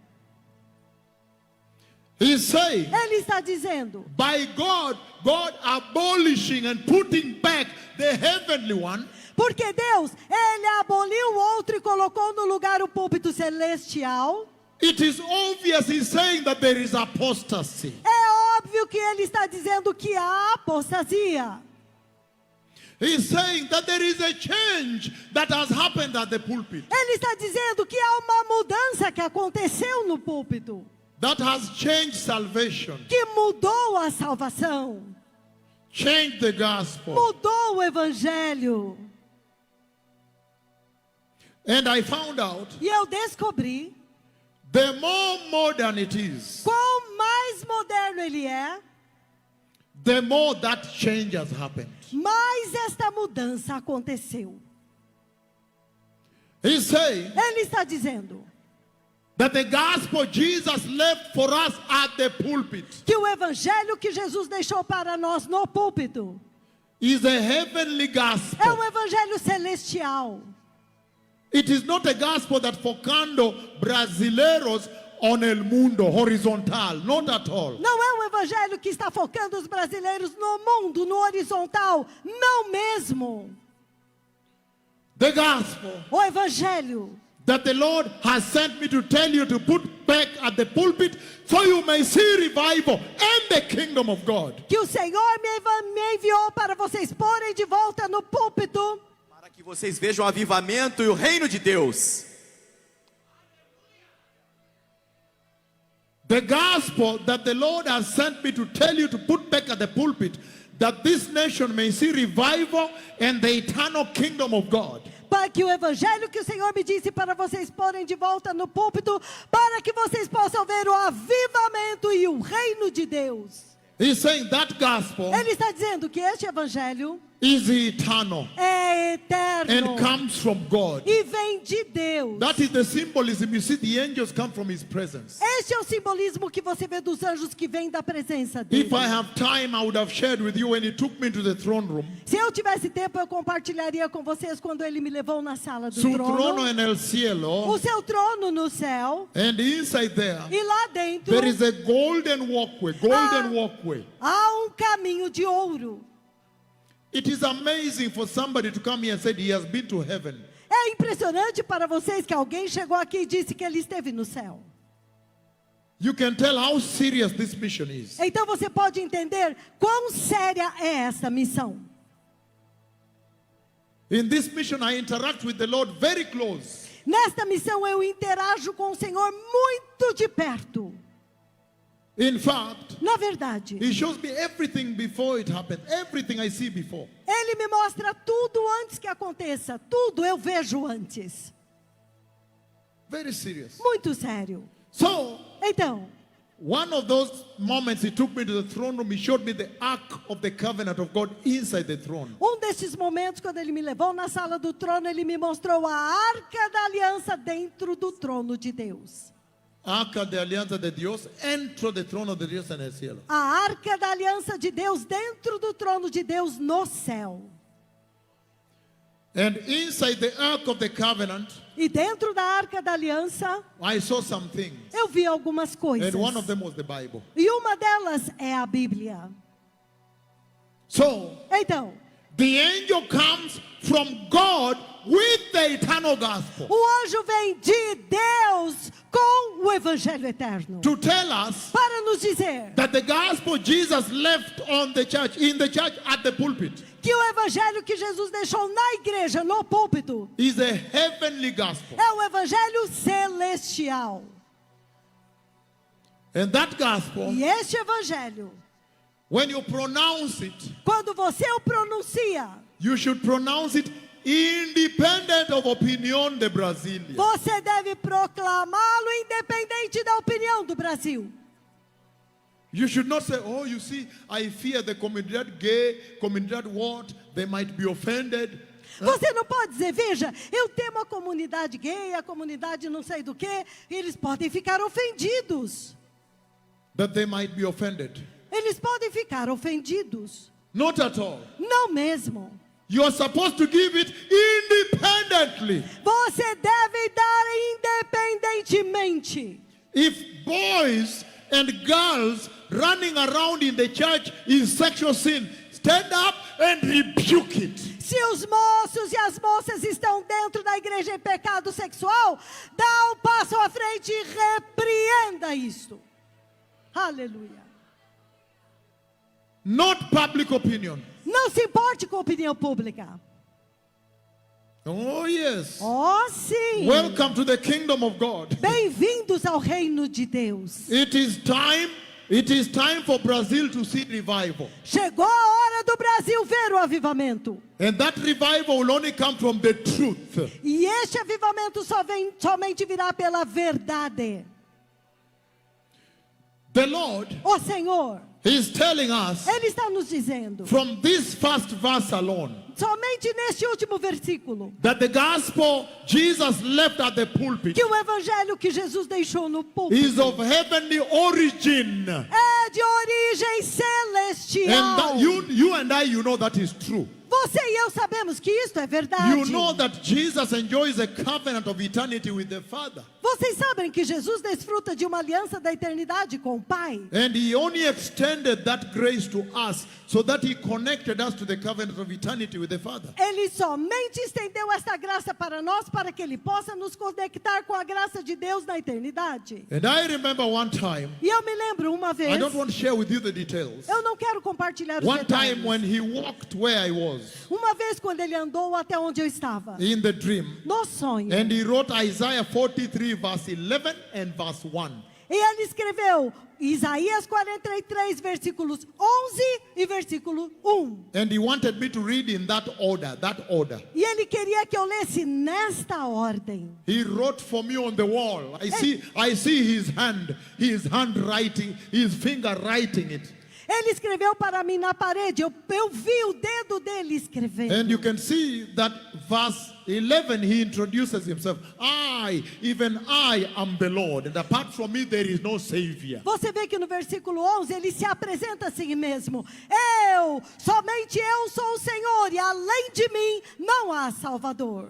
He's saying Ele está dizendo by God abolishing and putting back the heavenly one, porque Deus, ele aboliu o outro e colocou no lugar o púlpito celestial. it is obvious he's saying that there is apostasy. É óbvio que ele está dizendo que há apostasia. He's saying that there is a change that has happened at the pulpit. Ele está dizendo que há uma mudança que aconteceu no púlpito, That has changed salvation, que mudou a salvação, changed the gospel. mudou o evangelho. And I found out E eu descobri, the more modern it is, quanto mais moderno ele é, the more that change has happened. mais esta mudança aconteceu. He's saying Ele está dizendo that the gospel Jesus left for us at the pulpit que o evangelho que Jesus deixou para nós no púlpito is a heavenly é gospel. um evangelho celestial. It is not a gospel that focando brasileiros on el mundo, horizontal, not at all. Não é um evangelho que está focando os brasileiros no mundo, no horizontal. Não mesmo. The gospel O evangelho that the Lord has sent me to tell you to put back at the pulpit so you may see revival and the kingdom of God. que o Senhor me enviou para vocês porem de volta no púlpito, Para que vocês vejam o avivamento e o reino de Deus. The gospel that the Lord has sent me to tell you to put back at the pulpit, that this nation may see revival and the eternal kingdom of God. para que o evangelho que o Senhor me disse para vocês porem de volta no púlpito, para que vocês possam ver o avivamento e o reino de Deus. He's saying that gospel Ele está dizendo que este evangelho is eternal é eterno and comes from God. e vem de Deus. That is the symbolism. You see, the angels come from His presence. Este é o simbolismo que você vê dos anjos que vêm da presença dele. If I have time, I would have shared with you when He took me to the throne room. Se eu tivesse tempo, eu compartilharia com vocês quando ele me levou na sala do Su trono trono. en el cielo, O seu trono no céu. and inside there, E lá dentro there is a golden walkway. Golden walkway. há um caminho de ouro. It is amazing for somebody to come here and say he has been to heaven. É impressionante para vocês que alguém chegou aqui e disse que ele esteve no céu. You can tell how serious this mission is. Então você pode entender quão séria é essa missão. In this mission, I interact with the Lord very close. Nesta missão eu interajo com o Senhor muito de perto. In fact, Na verdade, He shows me everything before it happens. Everything I see before. Ele me mostra tudo antes que aconteça. Tudo eu vejo antes. Very serious. Muito sério. So, Então, one of those moments He took me to the throne room, He showed me the ark of the covenant of God inside the throne. desses momentos, quando ele me levou na sala do trono, ele me mostrou a arca da aliança dentro do trono de Deus. Arca de alianza de Dios, entro the throne of the Dios en el cielo. A arca da aliança de Deus dentro do trono de Deus no céu. And inside the ark of the covenant, E dentro da arca da aliança, I saw some things. eu vi algumas coisas. And one of them was the Bible. E uma delas é a Bíblia. So, Então, the angel comes from God with the eternal gospel o anjo vem de Deus com o evangelho eterno to tell us para nos dizer that the gospel Jesus left on the church, in the church at the pulpit, que o evangelho que Jesus deixou na igreja, no púlpito, is a heavenly gospel. é o evangelho celestial. And that gospel, E este evangelho, when you pronounce it, quando você o pronuncia, you should pronounce it independent of opinion de Brasilia. você deve proclamá-lo independente da opinião do Brasil. You should not say, oh, you see, I fear the comunidade gay, comunidade what, they might be offended. Você não pode dizer, veja, eu temo a comunidade gay, a comunidade não sei do que, eles podem ficar ofendidos. That they might be offended. Eles podem ficar ofendidos. Not at all. Não mesmo. You are supposed to give it independently. Você deve dar independentemente. If boys and girls running around in the church in sexual sin, stand up and rebuke it. Se os moços e as moças estão dentro da igreja em pecado sexual, dá um passo à frente e repreenda isto. Aleluia. Not public opinion. Não se importe com a opinião pública. Oh, yes. Oh, sim. Welcome to the kingdom of God. Bem-vindos ao reino de Deus. It is time for Brazil to see revival. Chegou a hora do Brasil ver o avivamento. And that revival will only come from the truth. E este avivamento somente virá pela verdade. The Lord O Senhor, is telling us Ele está nos dizendo, from this first verse alone, somente neste último versículo, that the gospel Jesus left at the pulpit que o evangelho que Jesus deixou no púlpito is of heavenly origin. é de origem And celestial. that you and I, you know that is true. Você e eu sabemos que isto é verdade. You know that Jesus enjoys a covenant of eternity with the Father. Vocês sabem que Jesus desfruta de uma aliança da eternidade com o Pai. And he only extended that grace to us so that he connected us to the covenant of eternity with the Father. Ele somente estendeu esta graça para nós, para que Ele possa nos conectar com a graça de Deus na eternidade. And I remember one time, E eu me lembro uma vez, I don't want to share with you the details. eu não quero compartilhar os One detalhes. time when he walked where I was, Uma vez quando ele andou até onde eu estava, in the dream, no sonho, and he wrote Isaiah 43 verse 11 and verse 1. e ele escreveu Isaías 43, versículos 11 e versículo 1. And he wanted me to read in that order, E ele queria que eu lesse nesta ordem. He wrote for me on the wall. I see his handwriting, his finger writing it. Ele escreveu para mim na parede, eu vi o dedo dele escrevendo. And you can see that verse 11, he introduces himself. Even I am the Lord, and apart from me there is no Savior. Você vê que no versículo 11 ele se apresenta a si mesmo. Somente eu sou o Senhor, e além de mim não há Salvador.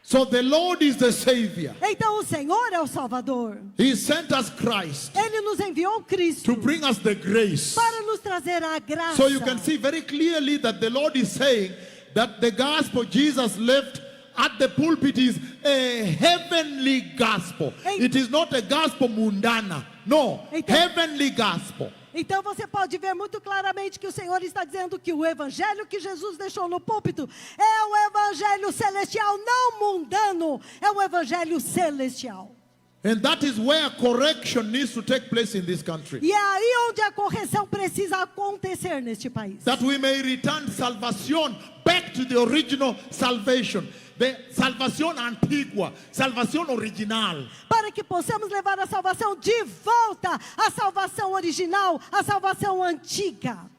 So the Lord is the Savior. Então o Senhor é o Salvador. He sent us Christ Ele nos enviou Cristo to bring us the grace. para nos trazer a graça. So you can see very clearly that the Lord is saying that the gospel Jesus left at the pulpit is a heavenly gospel. It is not a gospel mundana. No, heavenly gospel. Então você pode ver muito claramente que o Senhor está dizendo que o evangelho que Jesus deixou no púlpito é o evangelho celestial, não mundano, é o evangelho celestial. And that is where correction needs to take place in this country. E é aí onde a correção precisa acontecer neste país. That we may return salvation back to the original salvation. The salvación antigua, salvación original. Para que possamos levar a salvação de volta, a salvação original, a salvação antiga.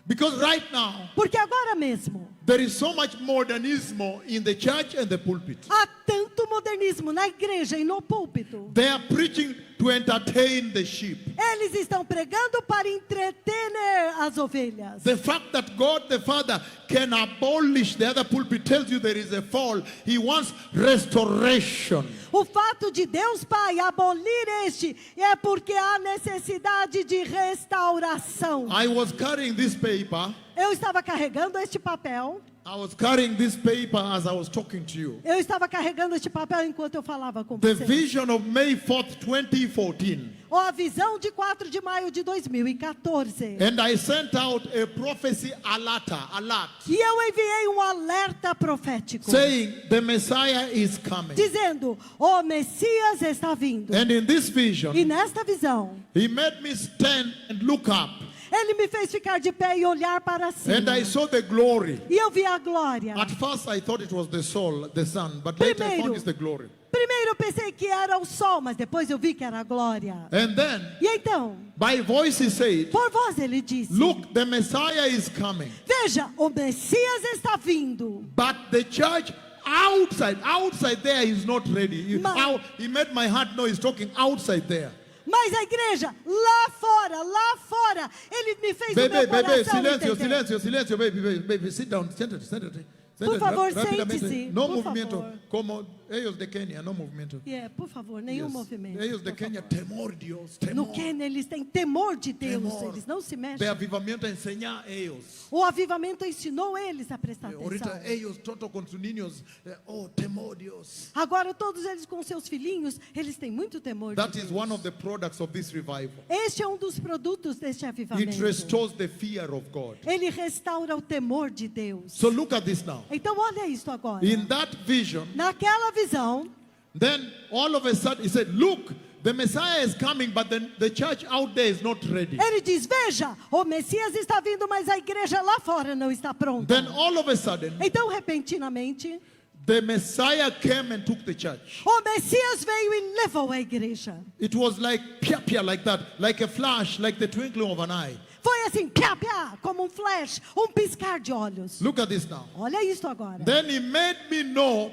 Because right now, Porque agora mesmo, there is so much modernismo in the church and the pulpit. há tanto modernismo na igreja e no púlpito. They are preaching to entertain the sheep. Eles estão pregando para entreter as ovelhas. The fact that God the Father can abolish the other pulpit tells you there is a fall. He wants restoration. O fato de Deus Pai abolir este é porque há necessidade de restauração. I was carrying this paper. Eu estava carregando este papel. I was carrying this paper as I was talking to you. Eu estava carregando este papel enquanto eu falava com The você. vision of May 4th, 2014. Ou a visão de 4 de maio de 2014. And I sent out a prophecy alert, E eu enviei um alerta profético. saying the Messiah is coming. Dizendo, o Messias está vindo. And in this vision, E nesta visão, he made me stand and look up. ele me fez ficar de pé e olhar para cima. And I saw the glory. E eu vi a glória. At first I thought it was the soul, the sun, but later I found it's the glory. Primeiro eu pensei que era o sol, mas depois eu vi que era a glória. And then, E então, by voice he said, por voz ele disse, look, the Messiah is coming. veja, o Messias está vindo. But the church outside there is not ready. He made my heart know he's talking outside there. Mas a igreja, lá fora, ele me fez o meu Baby, coração silêncio, entender. baby, sit down, senta-te. Por favor, Rapidamente. sente-se, No por movimento, favor. como ellos de Kenya, no movimento. Por favor, nenhum Yes. movimento. Ellos de por Kenya, favor. temor Dios, No temor. Quênia eles têm temor de Deus, Temor. eles não se De mexem. avivamiento a enseñar ellos. O avivamento ensinou eles a prestar atenção. Ahorita ellos, todo con sus niños, temor Dios. Agora todos eles com seus filhinhos, eles têm muito temor de That is Deus. one of the products of this revival. Este é um dos produtos deste It avivamento. restores the fear of God. Ele restaura o temor de Deus. So look at this now. Então olha isso agora. In that vision, Naquela visão, then all of a sudden he said, look, the Messiah is coming, but then the church out there is not ready. ele diz, veja, o Messias está vindo, mas a igreja lá fora não está pronta. Then all of a sudden, Então, repentinamente, the Messiah came and took the church. o Messias veio e levou a igreja. It was like pia like that, like a flash, like the twinkling of an eye. Foi assim, piá, piá, como um flash, um piscar de olhos. Look at this now. Olha isso agora. Then he made me know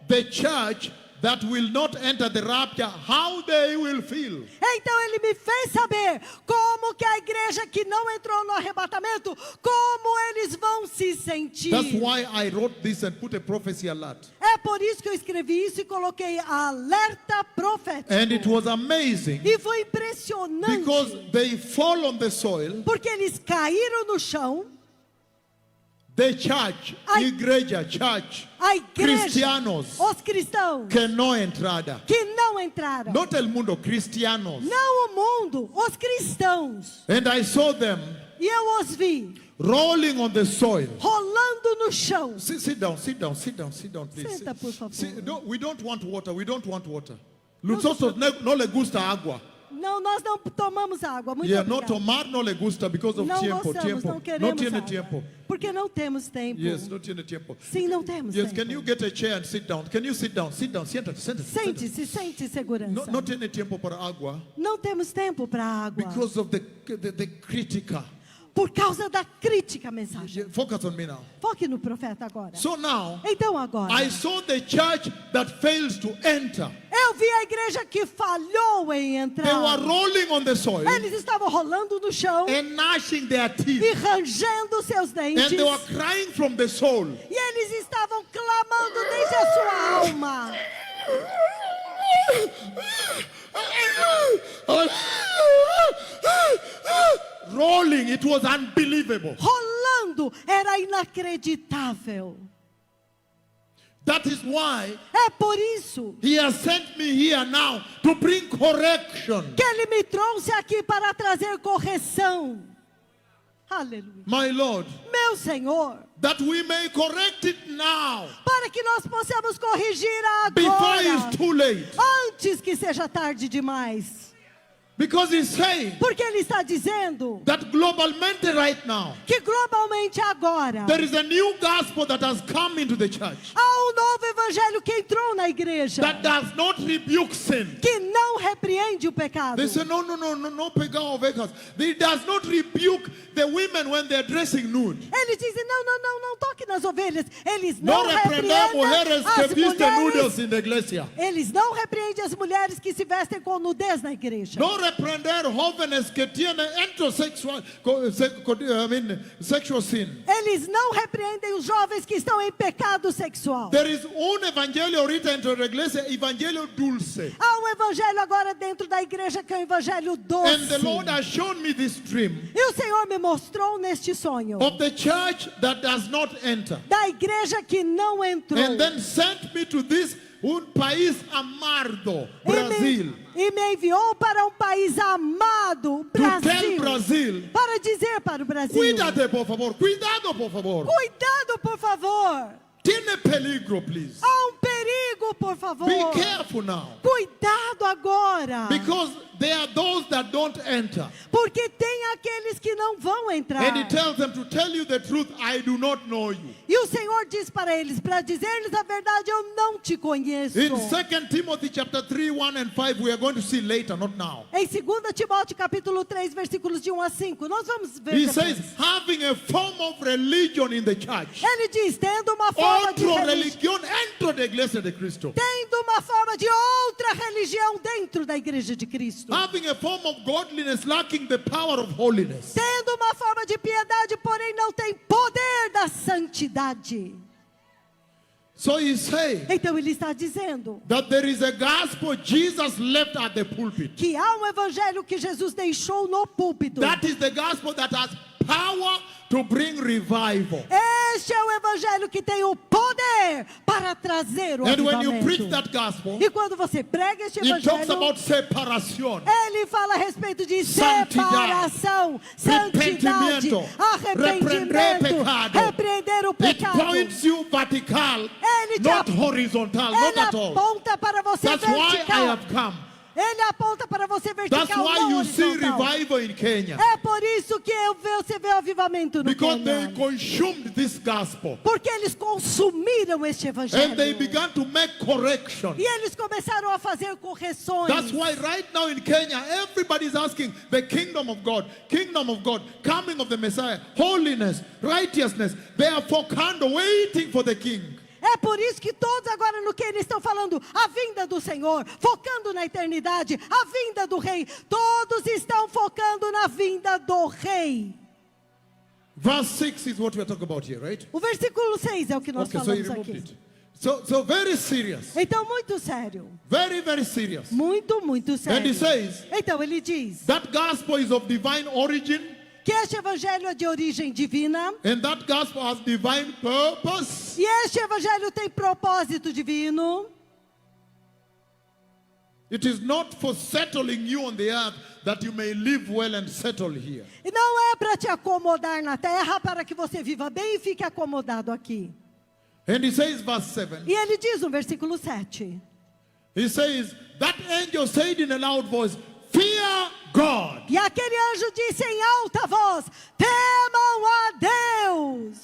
the church that will not enter the rapture, how they will feel. Então ele me fez saber como que a igreja que não entrou no arrebatamento, como eles vão se sentir. That's why I wrote this and put a prophecy alert. É por isso que eu escrevi isso e coloquei alerta profético. And it was amazing E foi impressionante, because they fall on the soil. porque eles caíram no chão, The church, igreja, church, a igreja, cristianos, os cristãos, que no entrada. que não entraram. Not el mundo, cristianos. Não o mundo, os cristãos. And I saw them E eu os vi rolling on the soil. rolando no chão. Sit down, please. Senta, por favor. We don't want water. Nosotros no le gusta agua. Não, nós não tomamos água. Muito Yeah, no obrigada. tomar no le gusta because of Não tiempo. gostamos, não No queremos tiene água. tiempo. Porque não temos tempo. Yes, no tiene tiempo. Sim, não temos Yes, tempo. can you get a chair and sit down? Can you sit down? Siéntate. Sente-se, sente segurança. No tiene tiempo para agua Não temos tempo para água. because of the critica. Por causa da crítica à mensagem. Focus on me now. Foque no profeta agora. So now, Então agora, I saw the church that fails to enter. eu vi a igreja que falhou em They entrar. were rolling on the soil Eles estavam rolando no chão and gnashing their e teeth. rangendo seus dentes. And they were crying from the soul. E eles estavam clamando desde a sua alma. Rolling, it was unbelievable. Rolando, era inacreditável. That is why É por isso he has sent me here now to bring correction. que ele me trouxe aqui para trazer correção. Aleluia. My Lord, Meu Senhor, that we may correct it now para que nós possamos corrigir before agora, it's too late. antes que seja tarde demais. Because he's saying Porque ele está dizendo that globalmente right now, que globalmente agora there is a new gospel that has come into the church há um novo evangelho que entrou na igreja, that does not rebuke sin. que não não repreende o pecado. They say, no pegar of vehicles. He does not rebuke the women when they're dressing nude. Eles dizem, não toque nas ovelhas. Eles No não repreender mujeres que repreendem as visten nudes mulheres. in the iglesia. Eles não repreendem as mulheres que se vestem com nudez na igreja. No reprender jóvenes que tienen sexual sin. Eles não repreendem os jovens que estão em pecado sexual. There is un evangelio ahorita dentro de la iglesia, evangelio dulce. Há um evangelho agora dentro da igreja que é o evangelho doce. And the Lord has shown me this dream E o Senhor me mostrou neste sonho of the church that does not enter. da igreja que não entrou. And then sent me to this un país amado, Brasil. E me enviou para um país amado, To tell Brasil, Brazil, para dizer para o Brasil: cuídate por favor, cuidado por favor. cuidado, por favor. Tiene peligro, please. Há um perigo, por favor. Be careful now. Cuidado agora. Because there are those that don't enter. Porque tem aqueles que não vão entrar. And he tells them to tell you the truth, I do not know you. E o Senhor diz para eles, para dizer-lhes a verdade, eu não te conheço. In 2 Timothy chapter 3, 1 and 5, we are going to see later, not now. Em 2 Timóteo capítulo 3, versículos de 1 a 5, nós vamos ver He depois. says, having a form of religion in the church. Ele diz, tendo uma forma de Otra religião, religión dentro de la iglesia de Cristo. tendo uma forma de outra religião dentro da igreja de Cristo. Having a form of godliness lacking the power of holiness. Tendo uma forma de piedade, porém não tem poder da santidade. So he's saying Então ele está dizendo that there is a gospel Jesus left at the pulpit. que há um evangelho que Jesus deixou no púlpito. That is the gospel that has power to bring revival. Este é o evangelho que tem o poder para trazer o And when you avivamento. preach that gospel, E quando você prega este it talks evangelho, about separation, ele fala a respeito de Santidade, separação, santidade, arrependimento, arrependimento, repreender pecado. repreender o it pecado. points you vertical, Ele te not horizontal, not Ele at all. aponta para você That's why I vertical. have come. Ele aponta para você vertical, That's why não you see horizontal. revival in Kenya. É por isso que você vê o avivamento no Because they Quênia. consumed this gospel. Porque eles consumiram este evangelho. And they began to make correction. E eles começaram a fazer correções. That's why right now in Kenya, everybody's asking the kingdom of God, coming of the Messiah, holiness, righteousness. They are focando, waiting for the king. É por isso que todos agora no Quênia estão falando a vinda do Senhor, focando na eternidade, a vinda do rei. Todos estão focando na vinda do rei. Verse 6 is what we are talking about here, right? O versículo 6 é o que nós Okay, so you falamos removed aqui. it. So very serious. Então, muito sério. Very, very serious. Muito, muito And he sério. says, Então, ele diz that gospel is of divine origin, que este evangelho é de origem divina. and that gospel has divine purpose. E este evangelho tem propósito divino. It is not for settling you on the earth that you may live well and settle here. E não é para te acomodar na terra, para que você viva bem e fique acomodado aqui. And he says, verse 7, E ele diz no versículo 7. he says, that angel said in a loud voice, fear God. E aquele anjo disse em alta voz: temam a Deus.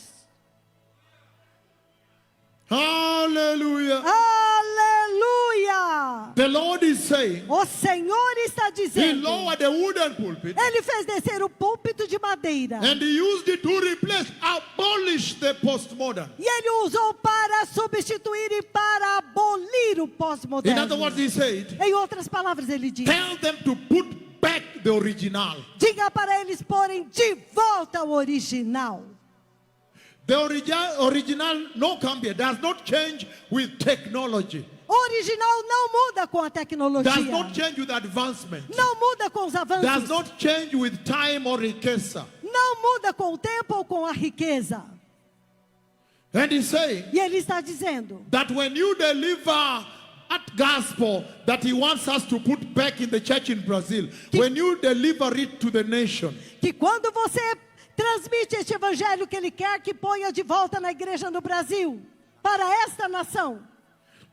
Hallelujah. Aleluia. The Lord is saying, O Senhor está he dizendo. lowered the wooden pulpit Ele fez descer o púlpito de madeira. and he used it to replace, abolish the postmodern. E ele usou para substituir e para abolir o In pós-moderno. other words, he said, Em outras palavras, ele diz: tell them to put back the original. diga para eles porem de volta o original. The original no cambia, does not change with technology. O original não muda com a tecnologia. Does not change with advancement. Não muda com os Does avanços. not change with time or riqueza. Não muda com o tempo ou com a riqueza. And he's saying E ele está dizendo that when you deliver that gospel that he wants us to put back in the church in Brazil, when you deliver it to the nation, que quando você transmite este evangelho que ele quer que ponha de volta na igreja no Brasil, para esta nação,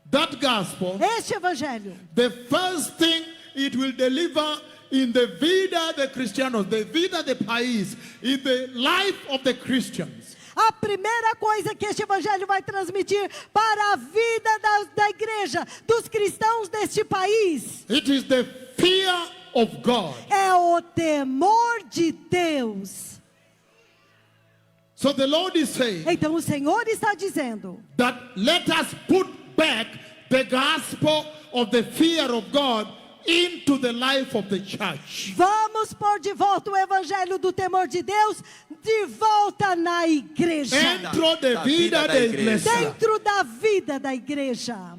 that gospel, este evangelho, the first thing it will deliver in the vida de cristianos, the vida de país, in the life of the Christians, A primeira coisa que este evangelho vai transmitir para a vida da igreja, dos cristãos deste país, it is the fear of God. é o temor de Deus. So the Lord is saying Então o Senhor está dizendo: that let us put back the gospel of the fear of God into the life of the church. vamos pôr de volta o evangelho do temor de Deus de volta na igreja, Dentro de Da vida vida da da igreja. igreja. dentro da vida da igreja.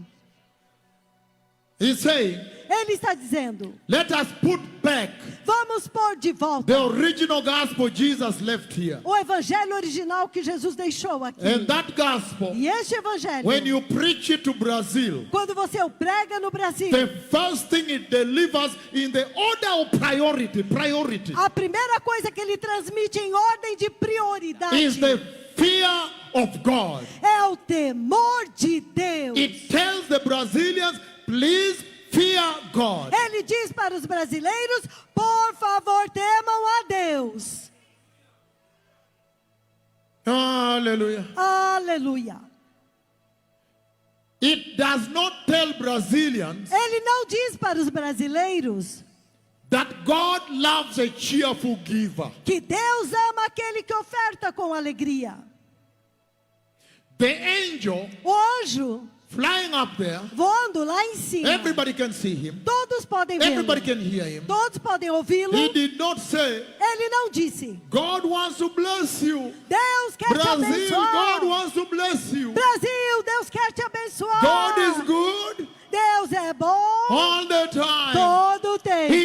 He's saying, Ele está dizendo: let us put back vamos pôr de volta the original gospel Jesus left here. o evangelho original que Jesus deixou aqui. And that gospel, E este evangelho, when you preach it to Brazil, quando você o prega no Brasil, the first thing it delivers in the order of priority, a primeira coisa que ele transmite em ordem de prioridade is the fear of God. é o temor de Deus. It tells the Brazilians, please fear God. Ele diz para os brasileiros: por favor, temam a Deus. Hallelujah. Aleluia. It does not tell Brazilians Ele não diz para os brasileiros that God loves a cheerful giver. que Deus ama aquele que oferta com alegria. The angel O anjo flying up there, voando lá em cima, everybody can see him, todos podem vê-lo, everybody can hear him. todos podem ouvi-lo. He did not say, Ele não disse: God wants to bless you. Deus quer te Brazil, abençoar. God wants to bless you. Brasil, Deus quer te abençoar. God is good Deus é bom all the time. todo o He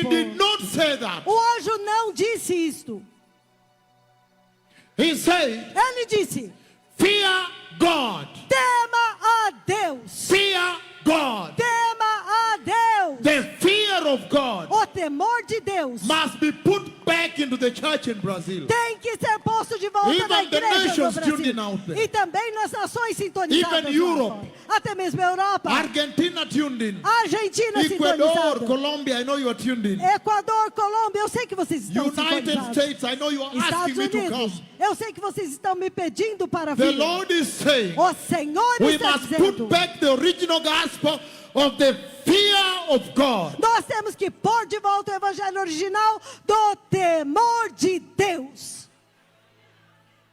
tempo. did not say that. O anjo não disse isto. He said, Ele disse: fear God. tema a Deus. Fear God. Tema a Deus. The fear of God O temor de Deus must be put back into the church in Brazil. tem que ser posto de volta Even na the igreja no nations tuned in Brasil. out there. E também nas nações sintonizadas. Even lá Europe. fora. Até mesmo a Europa. Argentina tuned in. Argentina Ecuador, sintonizada. Colombia, I know you are tuned in. Equador, Colômbia, eu sei que vocês estão United sintonizados. States, I know you are Estados asking me to Unidos, come. eu sei que vocês estão me pedindo para The vir. Lord is saying, O Senhor we está must dizendo: put back the original gospel of the fear of God. nós temos que pôr de volta o evangelho original do temor de Deus.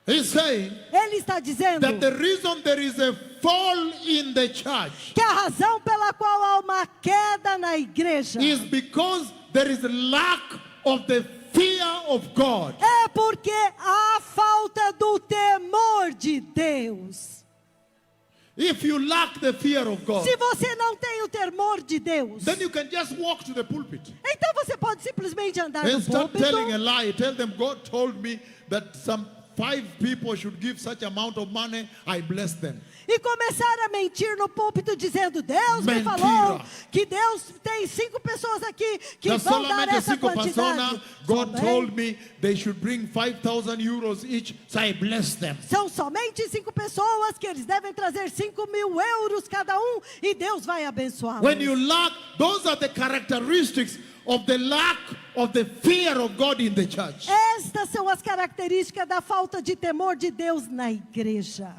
He's saying Ele está dizendo that the reason there is a fall in the church que a razão pela qual há uma queda na igreja is because there is a lack of the fear of God. é porque há falta do temor de Deus. If you lack the fear of God, Se você não tem o temor de Deus, then you can just walk to the pulpit então você pode simplesmente andar no and start púlpito telling a lie. Tell them, God told me that some 5 people should give such amount of money. I bless them. e começar a mentir no púlpito dizendo: Deus me Mentira. falou que Deus tem 5 pessoas aqui que That vão dar solamente essa 5 personas, quantidade. God Somente- told me they should bring 5,000 euros each, so I bless them. São somente 5 pessoas que eles devem trazer 5.000 euros cada um e Deus vai abençoá-los. When you lack, those are the characteristics of the lack of the fear of God in the church. Estas são as características da falta de temor de Deus na igreja.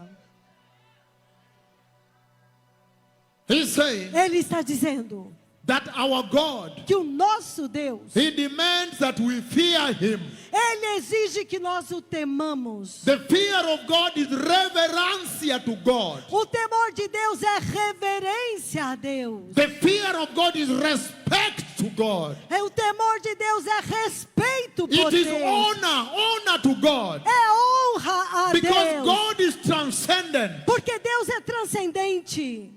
He's saying Ele está dizendo that our God, que o nosso Deus, He demands that we fear Him. Ele exige que nós o temamos. The fear of God is reverencia to God. O temor de Deus é reverência a Deus. The fear of God is respect to God. O temor de Deus é respeito por It is Deus. honor to God. É honra a Because Deus. God is transcendent. Porque Deus é transcendente.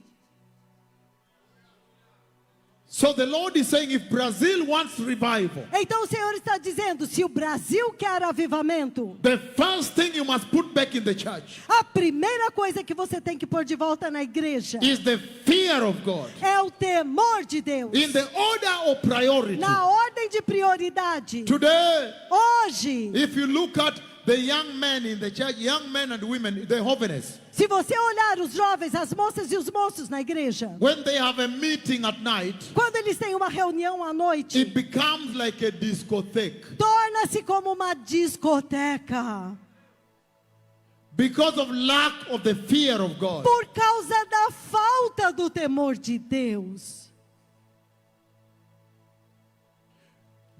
So the Lord is saying, if Brazil wants revival, Então o Senhor está dizendo: se o Brasil quer avivamento, the first thing you must put back in the church a primeira coisa que você tem que pôr de volta na igreja is the fear of God. é o temor de Deus. In the order of priority. Na ordem de prioridade. Today, Hoje, if you look at the young men in the church, young men and women, the holiness, se você olhar os jovens, as moças e os moços na igreja, when they have a meeting at night, quando eles têm uma reunião à noite, it becomes like a discotheque. torna-se como uma discoteca. Because of lack of the fear of God. Por causa da falta do temor de Deus.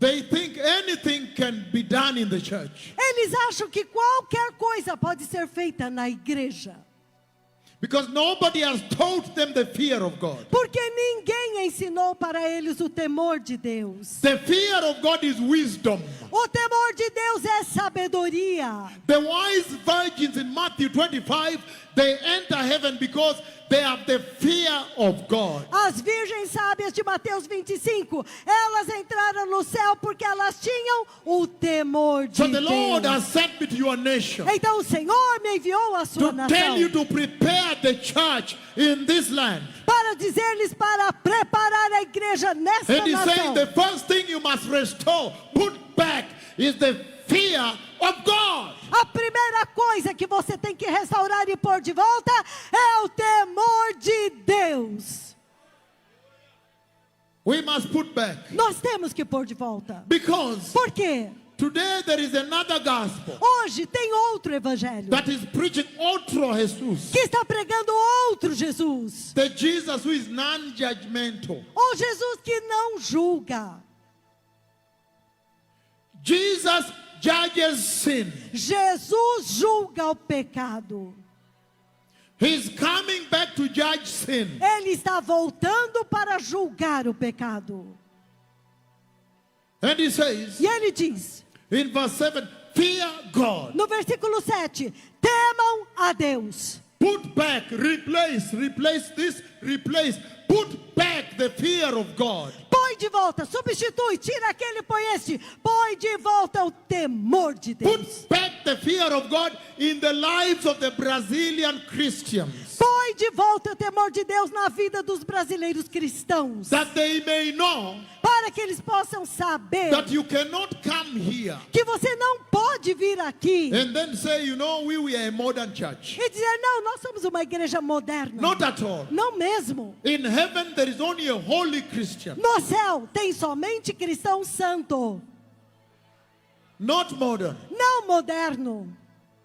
They think anything can be done in the church. Eles acham que qualquer coisa pode ser feita na igreja. Because nobody has taught them the fear of God. Porque ninguém ensinou para eles o temor de Deus. The fear of God is wisdom. O temor de Deus é sabedoria. The wise virgins in Matthew 25, they enter heaven because they have the fear of God. As virgens sábias de Mateus 25, elas entraram no céu porque elas tinham o temor de So the Lord Deus. has sent me to your nation Então o Senhor me enviou a sua to nação tell you to prepare the church in this land. para dizer-lhes para preparar a igreja nessa And he's saying nação. the first thing you must restore, put back, is the fear of God. A primeira coisa que você tem que restaurar e pôr de volta é o temor de Deus. We must put back. Nós temos que pôr de volta. Because Por quê? today there is another gospel Hoje tem outro evangelho that is preaching outro Jesus. que está pregando outro Jesus. The Jesus who is non-judgmental. O Jesus que não julga. Jesus judges sin. Jesus julga o pecado. He's coming back to judge sin. Ele está voltando para julgar o pecado. And he says E ele diz, in verse 7, fear God. no versículo 7, temam a Deus. Put back, replace this, replace. Put back the fear of God. Põe de volta, substitui, tira aquele, põe este. Põe de volta o temor de Deus. Put back the fear of God in the lives of the Brazilian Christians. Põe de volta o temor de Deus na vida dos brasileiros cristãos. That they may know Para que eles possam saber that you cannot come here que você não pode vir aqui and then say, you know, we are a modern church. e dizer, não, nós somos uma igreja moderna. Not at all. Não mesmo. In heaven there is only a holy Christian. No céu tem somente cristão santo, Not modern. não moderno.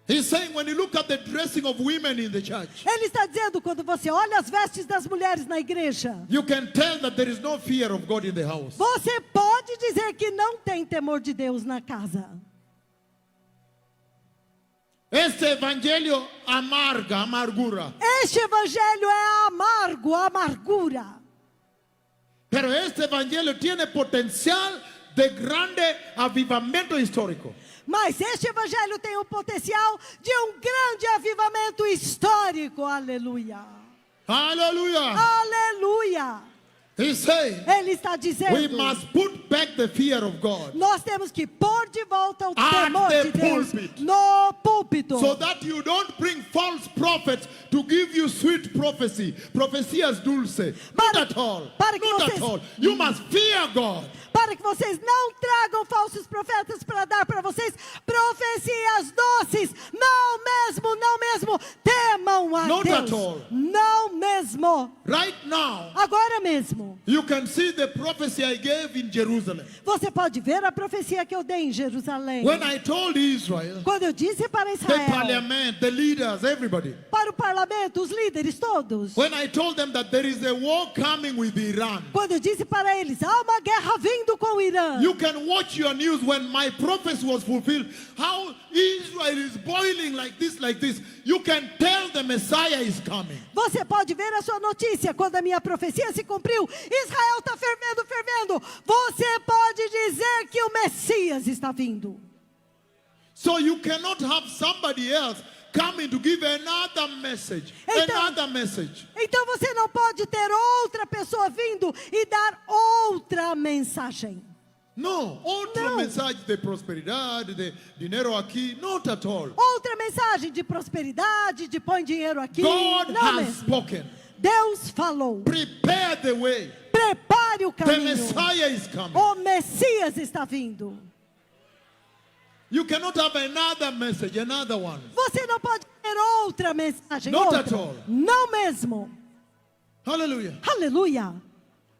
He's saying when you look at the dressing of women in the church, Ele está dizendo, quando você olha as vestes das mulheres na igreja, you can tell that there is no fear of God in the house. você pode dizer que não tem temor de Deus na casa. Este evangelho amarga, amargura. Este evangelho é amargo, amargura. Pero este evangelio tiene potencial de grande avivamiento histórico. Mas este evangelho tem o potencial de um grande avivamento histórico. Aleluia. Hallelujah. Aleluia. He's saying Ele está we dizendo, must put back the fear of God nós temos que pôr de volta o At temor the de Deus pulpit. no púlpito. so that you don't bring false prophets to give you sweet prophecy. Profecias dulce. Not at all. para que Not vocês- at all. You must fear God. Para que vocês não tragam falsos profetas para dar para vocês profecias doces. Não mesmo, não mesmo. Temam a Not at Deus. all. Não mesmo. Right now, Agora mesmo. you can see the prophecy I gave in Jerusalem. Você pode ver a profecia que eu dei em Jerusalém. When I told Israel, Quando eu disse para the Israel, parliament, the leaders, everybody. para o parlamento, os líderes todos. When I told them that there is a war coming with Iran. Quando eu disse para eles, há uma guerra vindo com o Irã. You can watch your news when my prophecy was fulfilled. How Israel is boiling like this, like this. You can tell the Messiah is coming. Você pode ver a sua notícia quando a minha profecia se cumpriu. Israel está fervendo, fervendo. Você pode dizer que o Messias está vindo. So you cannot have somebody else coming to give another message. Então- Another message. Então você não pode ter outra pessoa vindo e dar outra mensagem. No, outra Não. mensagem de prosperidade, de dinheiro aqui, not at all. Outra mensagem de prosperidade, de põe dinheiro aqui. God Não has mesmo. spoken. Deus falou. Prepare the way. Prepare o The caminho. Messiah is coming. O Messias está vindo. You cannot have another message, another one. Você não pode ter outra mensagem. Not outra. at all. Não mesmo. Hallelujah. Aleluia.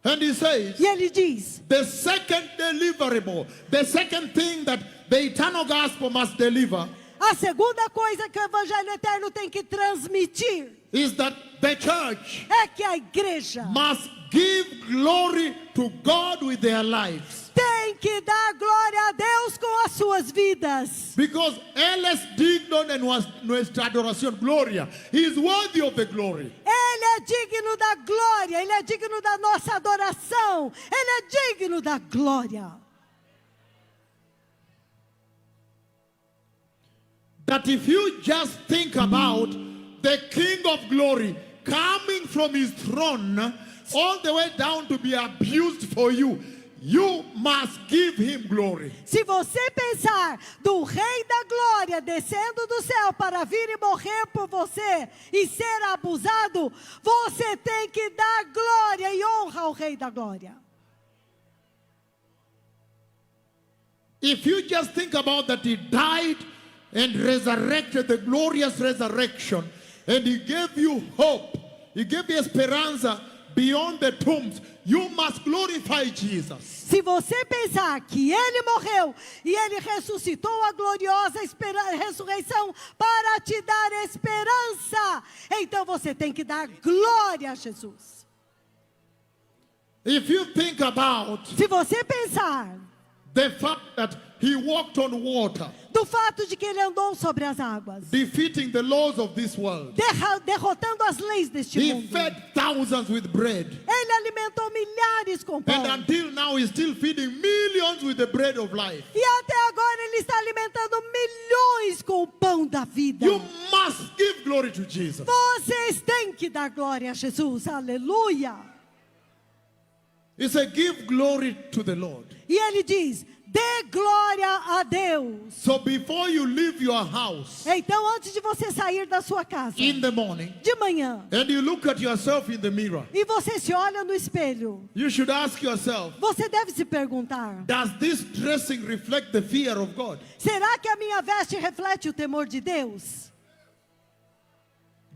And he says, E ele diz, the second deliverable, the second thing that the eternal gospel must deliver, A segunda coisa que o Evangelho Eterno tem que transmitir is that the church é que a igreja must give glory to God with their lives. tem que dar glória a Deus com as suas vidas. Because Él es digno de nuestra adoración, gloria. He is worthy of the glory. Ele é digno da glória, Ele é digno da nossa adoração, Ele é digno da glória. That if you just think about the King of glory coming from his throne all the way down to be abused for you, you must give him glory. Se você pensar do Rei da Glória descendo do céu para vir e morrer por você e ser abusado, você tem que dar glória e honra ao Rei da Glória. If you just think about that he died and resurrected, the glorious resurrection, and he gave you hope, he gave you esperanza beyond the tombs, you must glorify Jesus. Se você pensar que Ele morreu e Ele ressuscitou a gloriosa ressurreição para te dar esperança, então você tem que dar glória a Jesus. If you think about Se você pensar the fact that he walked on water, do fato de que Ele andou sobre as águas, defeating the laws of this world, derrotando as leis deste he mundo, fed thousands with bread, Ele alimentou milhares com pão. and until now he's still feeding millions with the bread of life. E até agora Ele está alimentando milhões com o pão da vida. You must give glory to Jesus. Vocês têm que dar glória a Jesus. Aleluia. He said, give glory to the Lord. E Ele diz, dê glória a Deus. So before you leave your house Então, antes de você sair da sua casa, in the morning, de manhã, and you look at yourself in the mirror, e você se olha no espelho, you should ask yourself, você deve se perguntar, does this dressing reflect the fear of God? será que a minha veste reflete o temor de Deus?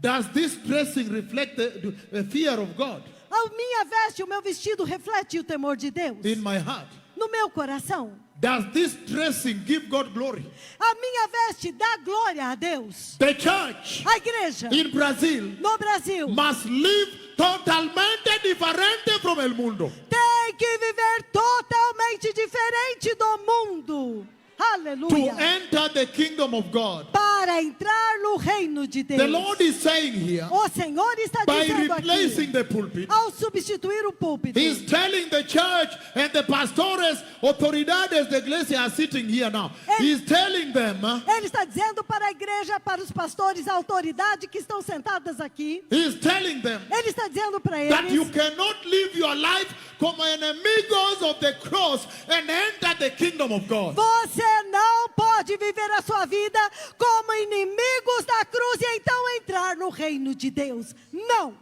Does this dressing reflect the fear of God A minha veste, o meu vestido reflete o temor de Deus? in my heart? No meu coração? Does this dressing give God glory? A minha veste dá glória a Deus? The church A igreja, in Brazil no Brasil, must live totalmente diferente from el mundo. tem que viver totalmente diferente do mundo. To Aleluia. enter the kingdom of God. Para entrar no reino de Deus. The Lord is saying here, O Senhor está by dizendo replacing aqui, the pulpit, ao substituir o púlpito, He's telling the church and the pastores, autoridades de iglesia are sitting here now. He's telling them, Ele está dizendo para a igreja, para os pastores, a autoridade que estão sentadas aqui, He's telling them Ele está dizendo para that you eles cannot live your life como enemigos of the cross and enter the kingdom of God. você não pode viver a sua vida como inimigos da cruz e então entrar no reino de Deus. Não.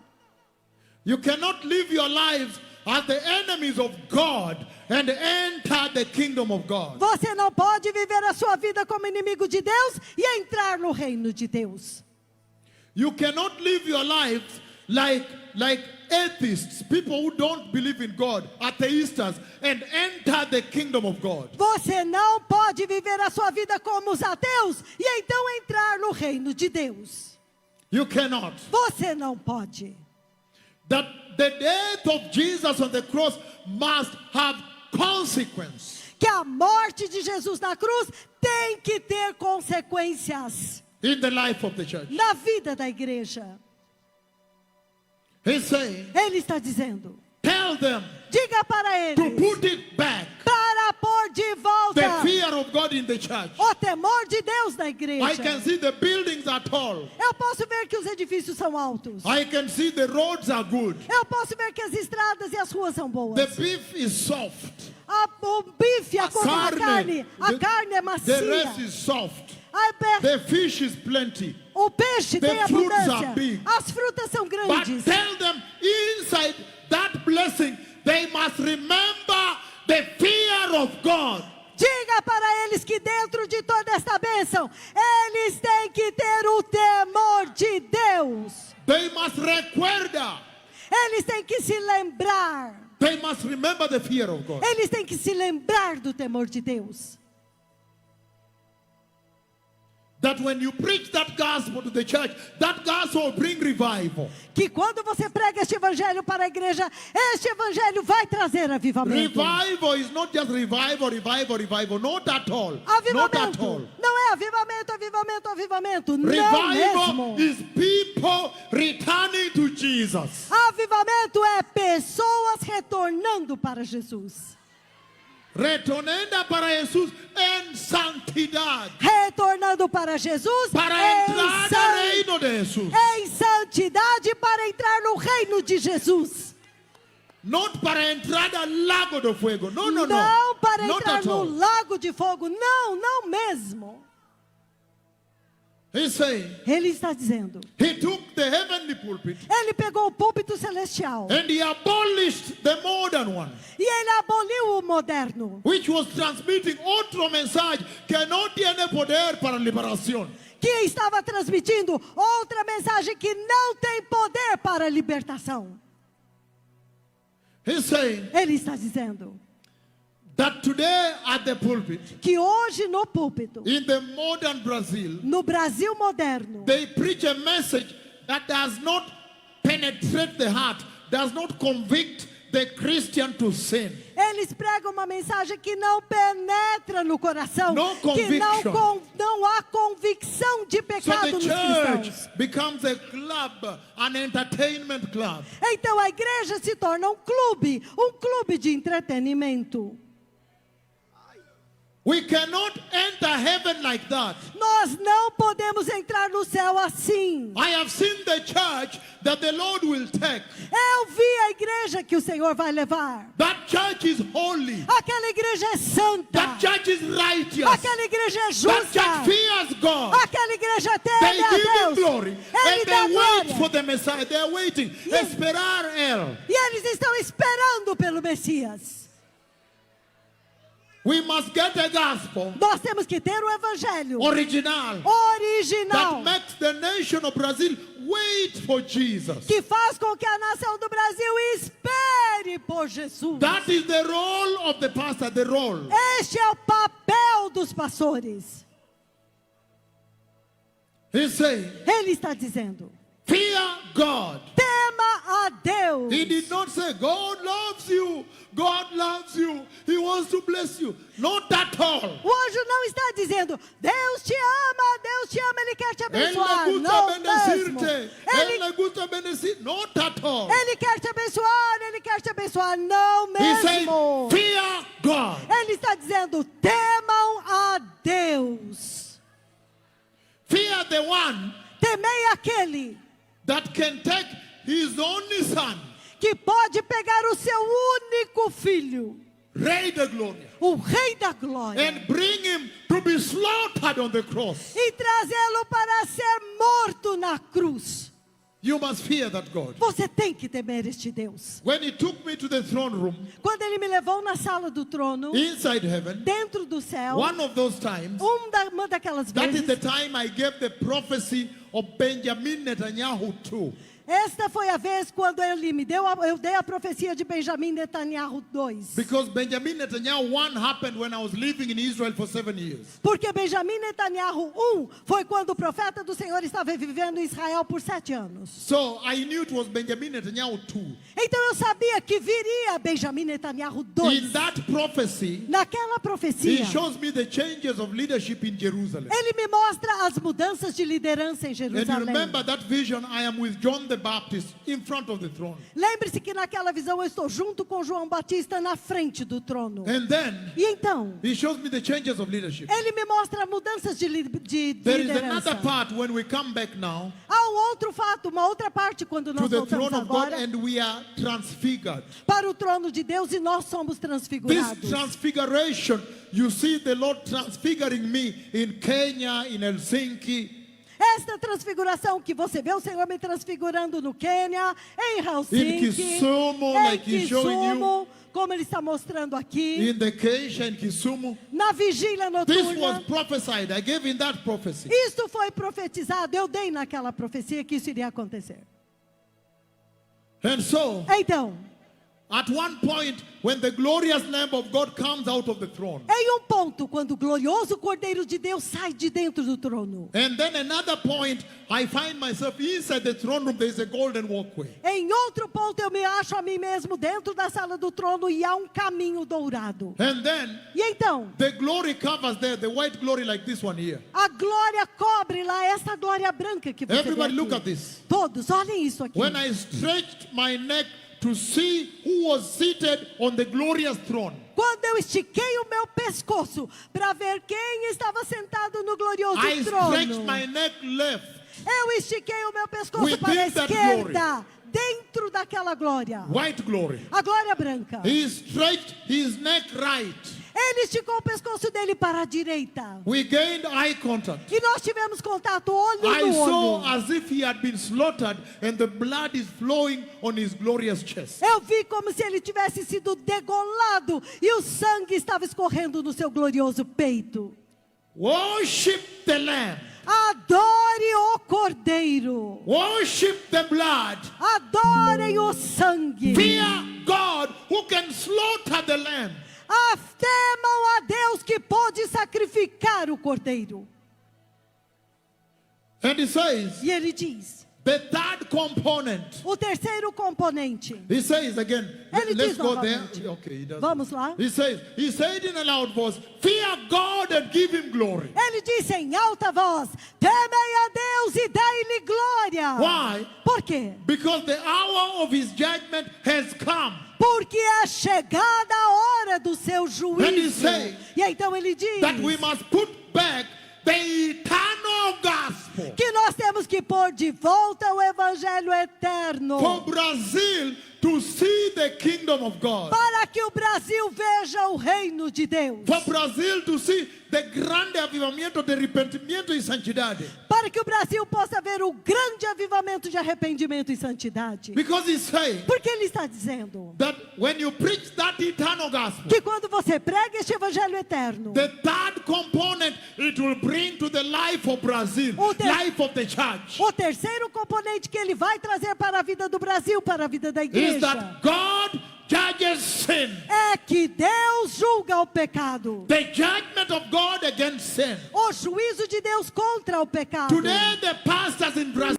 You cannot live your lives as the enemies of God and enter the kingdom of God. Você não pode viver a sua vida como inimigo de Deus e entrar no reino de Deus. You cannot live your lives like atheists, people who don't believe in God, atheists, and enter the kingdom of God. Você não pode viver a sua vida como os ateus e então entrar no reino de Deus. You cannot. Você não pode. That the death of Jesus on the cross must have consequence Que a morte de Jesus na cruz tem que ter consequências in the life of the church. na vida da igreja. He's saying, Ele está dizendo, tell them diga para to eles, put it back. para pôr de volta The fear of God in the church. o temor de Deus na I can igreja. see the buildings are tall. Eu posso ver que os edifícios são altos. I can see the roads are good. Eu posso ver que as estradas e as ruas são boas. The beef is soft. O bife, a carne é The rest macia. is soft. A The fish is plenty. O peixe The tem fruits abundância. are big. As frutas são But grandes. tell them inside that blessing, they must remember the fear of God. Diga para eles que dentro de toda esta bênção, eles têm que ter o temor de Deus. They must recuerda. Eles têm que se lembrar. They must remember the fear of God. Eles têm que se lembrar do temor de Deus. that when you preach that gospel to the church, that gospel will bring revival. Que quando você prega este evangelho para a igreja, este evangelho vai trazer avivamento. Revival is not just revival. Not at all. Not at Avivamento. all. Não é avivamento. Não Revival mesmo. is people returning to Jesus. Avivamento é pessoas retornando para Jesus. Retornando para Jesus em santidade. Retornando para Jesus Para entrar no reino de Jesus. em santidade para entrar no reino de Jesus. Not para entrar no lago do fogo. No. Não para Not entrar at no all. lago de fogo. Não mesmo. He's saying, Ele está dizendo. he took the heavenly pulpit Ele pegou o púlpito celestial. and he abolished the modern one, E ele aboliu o moderno. which was transmitting outro mensagem que não tinha poder para liberação. Que estava transmitindo outra mensagem que não tem poder para a libertação. He's saying Ele está dizendo that today at the pulpit, que hoje no púlpito, in the modern Brazil, no Brasil moderno, they preach a message that does not penetrate the heart, does not convict the Christian to sin. eles pregam uma mensagem que não penetra no coração, No que conviction. não há convicção de So pecado the nos church cristãos. becomes a club, an entertainment club. Então a igreja se torna um clube de entretenimento. We cannot enter heaven like that. Nós não podemos entrar no céu assim. I have seen the church that the Lord will take. Eu vi a igreja que o Senhor vai levar. That church is holy. Aquela igreja é santa. That church is righteous. Aquela igreja é That justa. church fears God. Aquela igreja They teme a give him Deus. glory. Ele And dá they wait glória. for the Messiah. They are waiting. Yes. Esperar ele. E eles estão esperando pelo Messias. We must get the gospel Nós temos que ter o evangelho original original, that makes the nation of Brazil wait for Jesus. que faz com que a nação do Brasil espere por Jesus. That is the role of the pastor, the role. Este é o papel dos pastores. He's saying, Ele está dizendo: fear God. tema a Deus. He did not say, God loves you. God loves you. He wants to bless you. Not at all. O anjo não está dizendo: Deus te ama, Ele quer te Él abençoar. le gusta Não mesmo. bendecirte. Él le gusta bendecir. Not at all. Ele quer te abençoar. Não He said, mesmo. fear God. Ele está dizendo: temam a Deus. Fear the one Temei aquele that can take his only son, que pode pegar o seu único filho, Rei da Glória, o Rei da Glória, and bring him to be slaughtered on the cross. e trazê-lo para ser morto na cruz. You must fear that God. Você tem que temer este Deus. When he took me to the throne room Quando ele me levou na sala do trono, inside heaven, dentro do céu, one of those times, uma daquelas that is the vezes, time I gave the prophecy of Benjamin Netanyahu too. esta foi a vez quando eu dei a profecia de Benjamim Netanyahu 2. Because Benjamin Netanyahu 1 happened when I was living in Israel for 7 years. Porque Benjamim Netanyahu 1 foi quando o profeta do Senhor estava vivendo em Israel por 7 anos. So I knew it was Benjamin Netanyahu 2. Então eu sabia que viria Benjamim Netanyahu In 2. that prophecy, Naquela he profecia, shows me the changes of leadership in Jerusalem. ele me mostra as mudanças de liderança em And you Jerusalém. remember that vision, I am with John the Baptist in front of the throne. Lembre-se que naquela visão eu estou junto com João Batista na frente do trono. And then E então, he shows me the changes of leadership. ele me mostra mudanças de There is liderança. another part when we come back now Há um outro fato, uma outra parte quando to nós the voltamos throne of God agora and we are transfigured. para o trono de Deus e nós somos This transfigurados. transfiguration, you see the Lord transfiguring me in Kenya, in Helsinki, Esta transfiguração que você vê o Senhor me transfigurando no Quênia, em Helsinki, In Kisumu, em like he's showing you. Kisumu, como ele está mostrando aqui, in the Keisha, in Kisumu. na vigília This was noturna. prophesied. I gave in that prophecy. Isto foi profetizado, eu dei naquela profecia que isso iria acontecer. And so, Então, At one point, when the glorious Lamb of God comes out of the throne, Em um ponto, quando o glorioso Cordeiro de Deus sai de dentro do trono. and then another point, I find myself inside the throne room, there is a golden walkway. Em outro ponto, eu me acho a mim mesmo dentro da sala do trono e há um caminho dourado. And then E então, the glory covers there, the white glory like this one here. a glória cobre lá essa glória branca que você vê Everybody aqui. look at this. Todos, olhem isso aqui. When I stretched my neck to see who was seated on the glorious throne, Quando eu estiquei o meu pescoço para ver quem estava sentado no glorioso I stretched trono, my neck left, eu estiquei o meu pescoço Within para a that esquerda, dentro daquela glória, white glory. a glória branca. He stretched his neck right. Ele esticou o pescoço dele para a direita. We gained eye contact. E nós tivemos contato olho I no saw olho. as if he had been slaughtered and the blood is flowing on his glorious chest. Eu vi como se ele tivesse sido degolado e o sangue estava escorrendo no seu glorioso peito. Worship the Lamb. Adore o Cordeiro. Worship the blood. Adorem o sangue. Fear God who can slaughter the Lamb. Temam a Deus que pode sacrificar o Cordeiro. And he says, E ele diz, the third component. o terceiro componente. He says again, Ele let's diz go there. novamente. Okay, he does. Vamos lá. He said in a loud voice, fear God and give him glory. Ele disse em alta voz, temem a Deus e dai-lhe glória. Why? Por quê? Because the hour of his judgment has come. Porque é chegada a hora do seu And he juízo. says E então ele diz that we must put back the eternal gospel que nós temos que pôr de volta o evangelho eterno. for Brazil to see the kingdom of God. Para que o Brasil veja o reino de Deus. For Brazil to see the grande avivamiento de arrepentimiento y santidad. Para que o Brasil possa ver o grande avivamento de arrependimento e santidade. Because he's saying Porque ele está dizendo that when you preach that eternal gospel, que quando você prega este evangelho eterno, the third component it will bring to the life of Brazil, life of the church, o terceiro componente que ele vai trazer para a vida do Brasil, para a vida da is igreja, that God judges sin. é que Deus julga o pecado. The judgment of God against sin. O juízo de Deus contra o pecado. Today the pastors in Brazil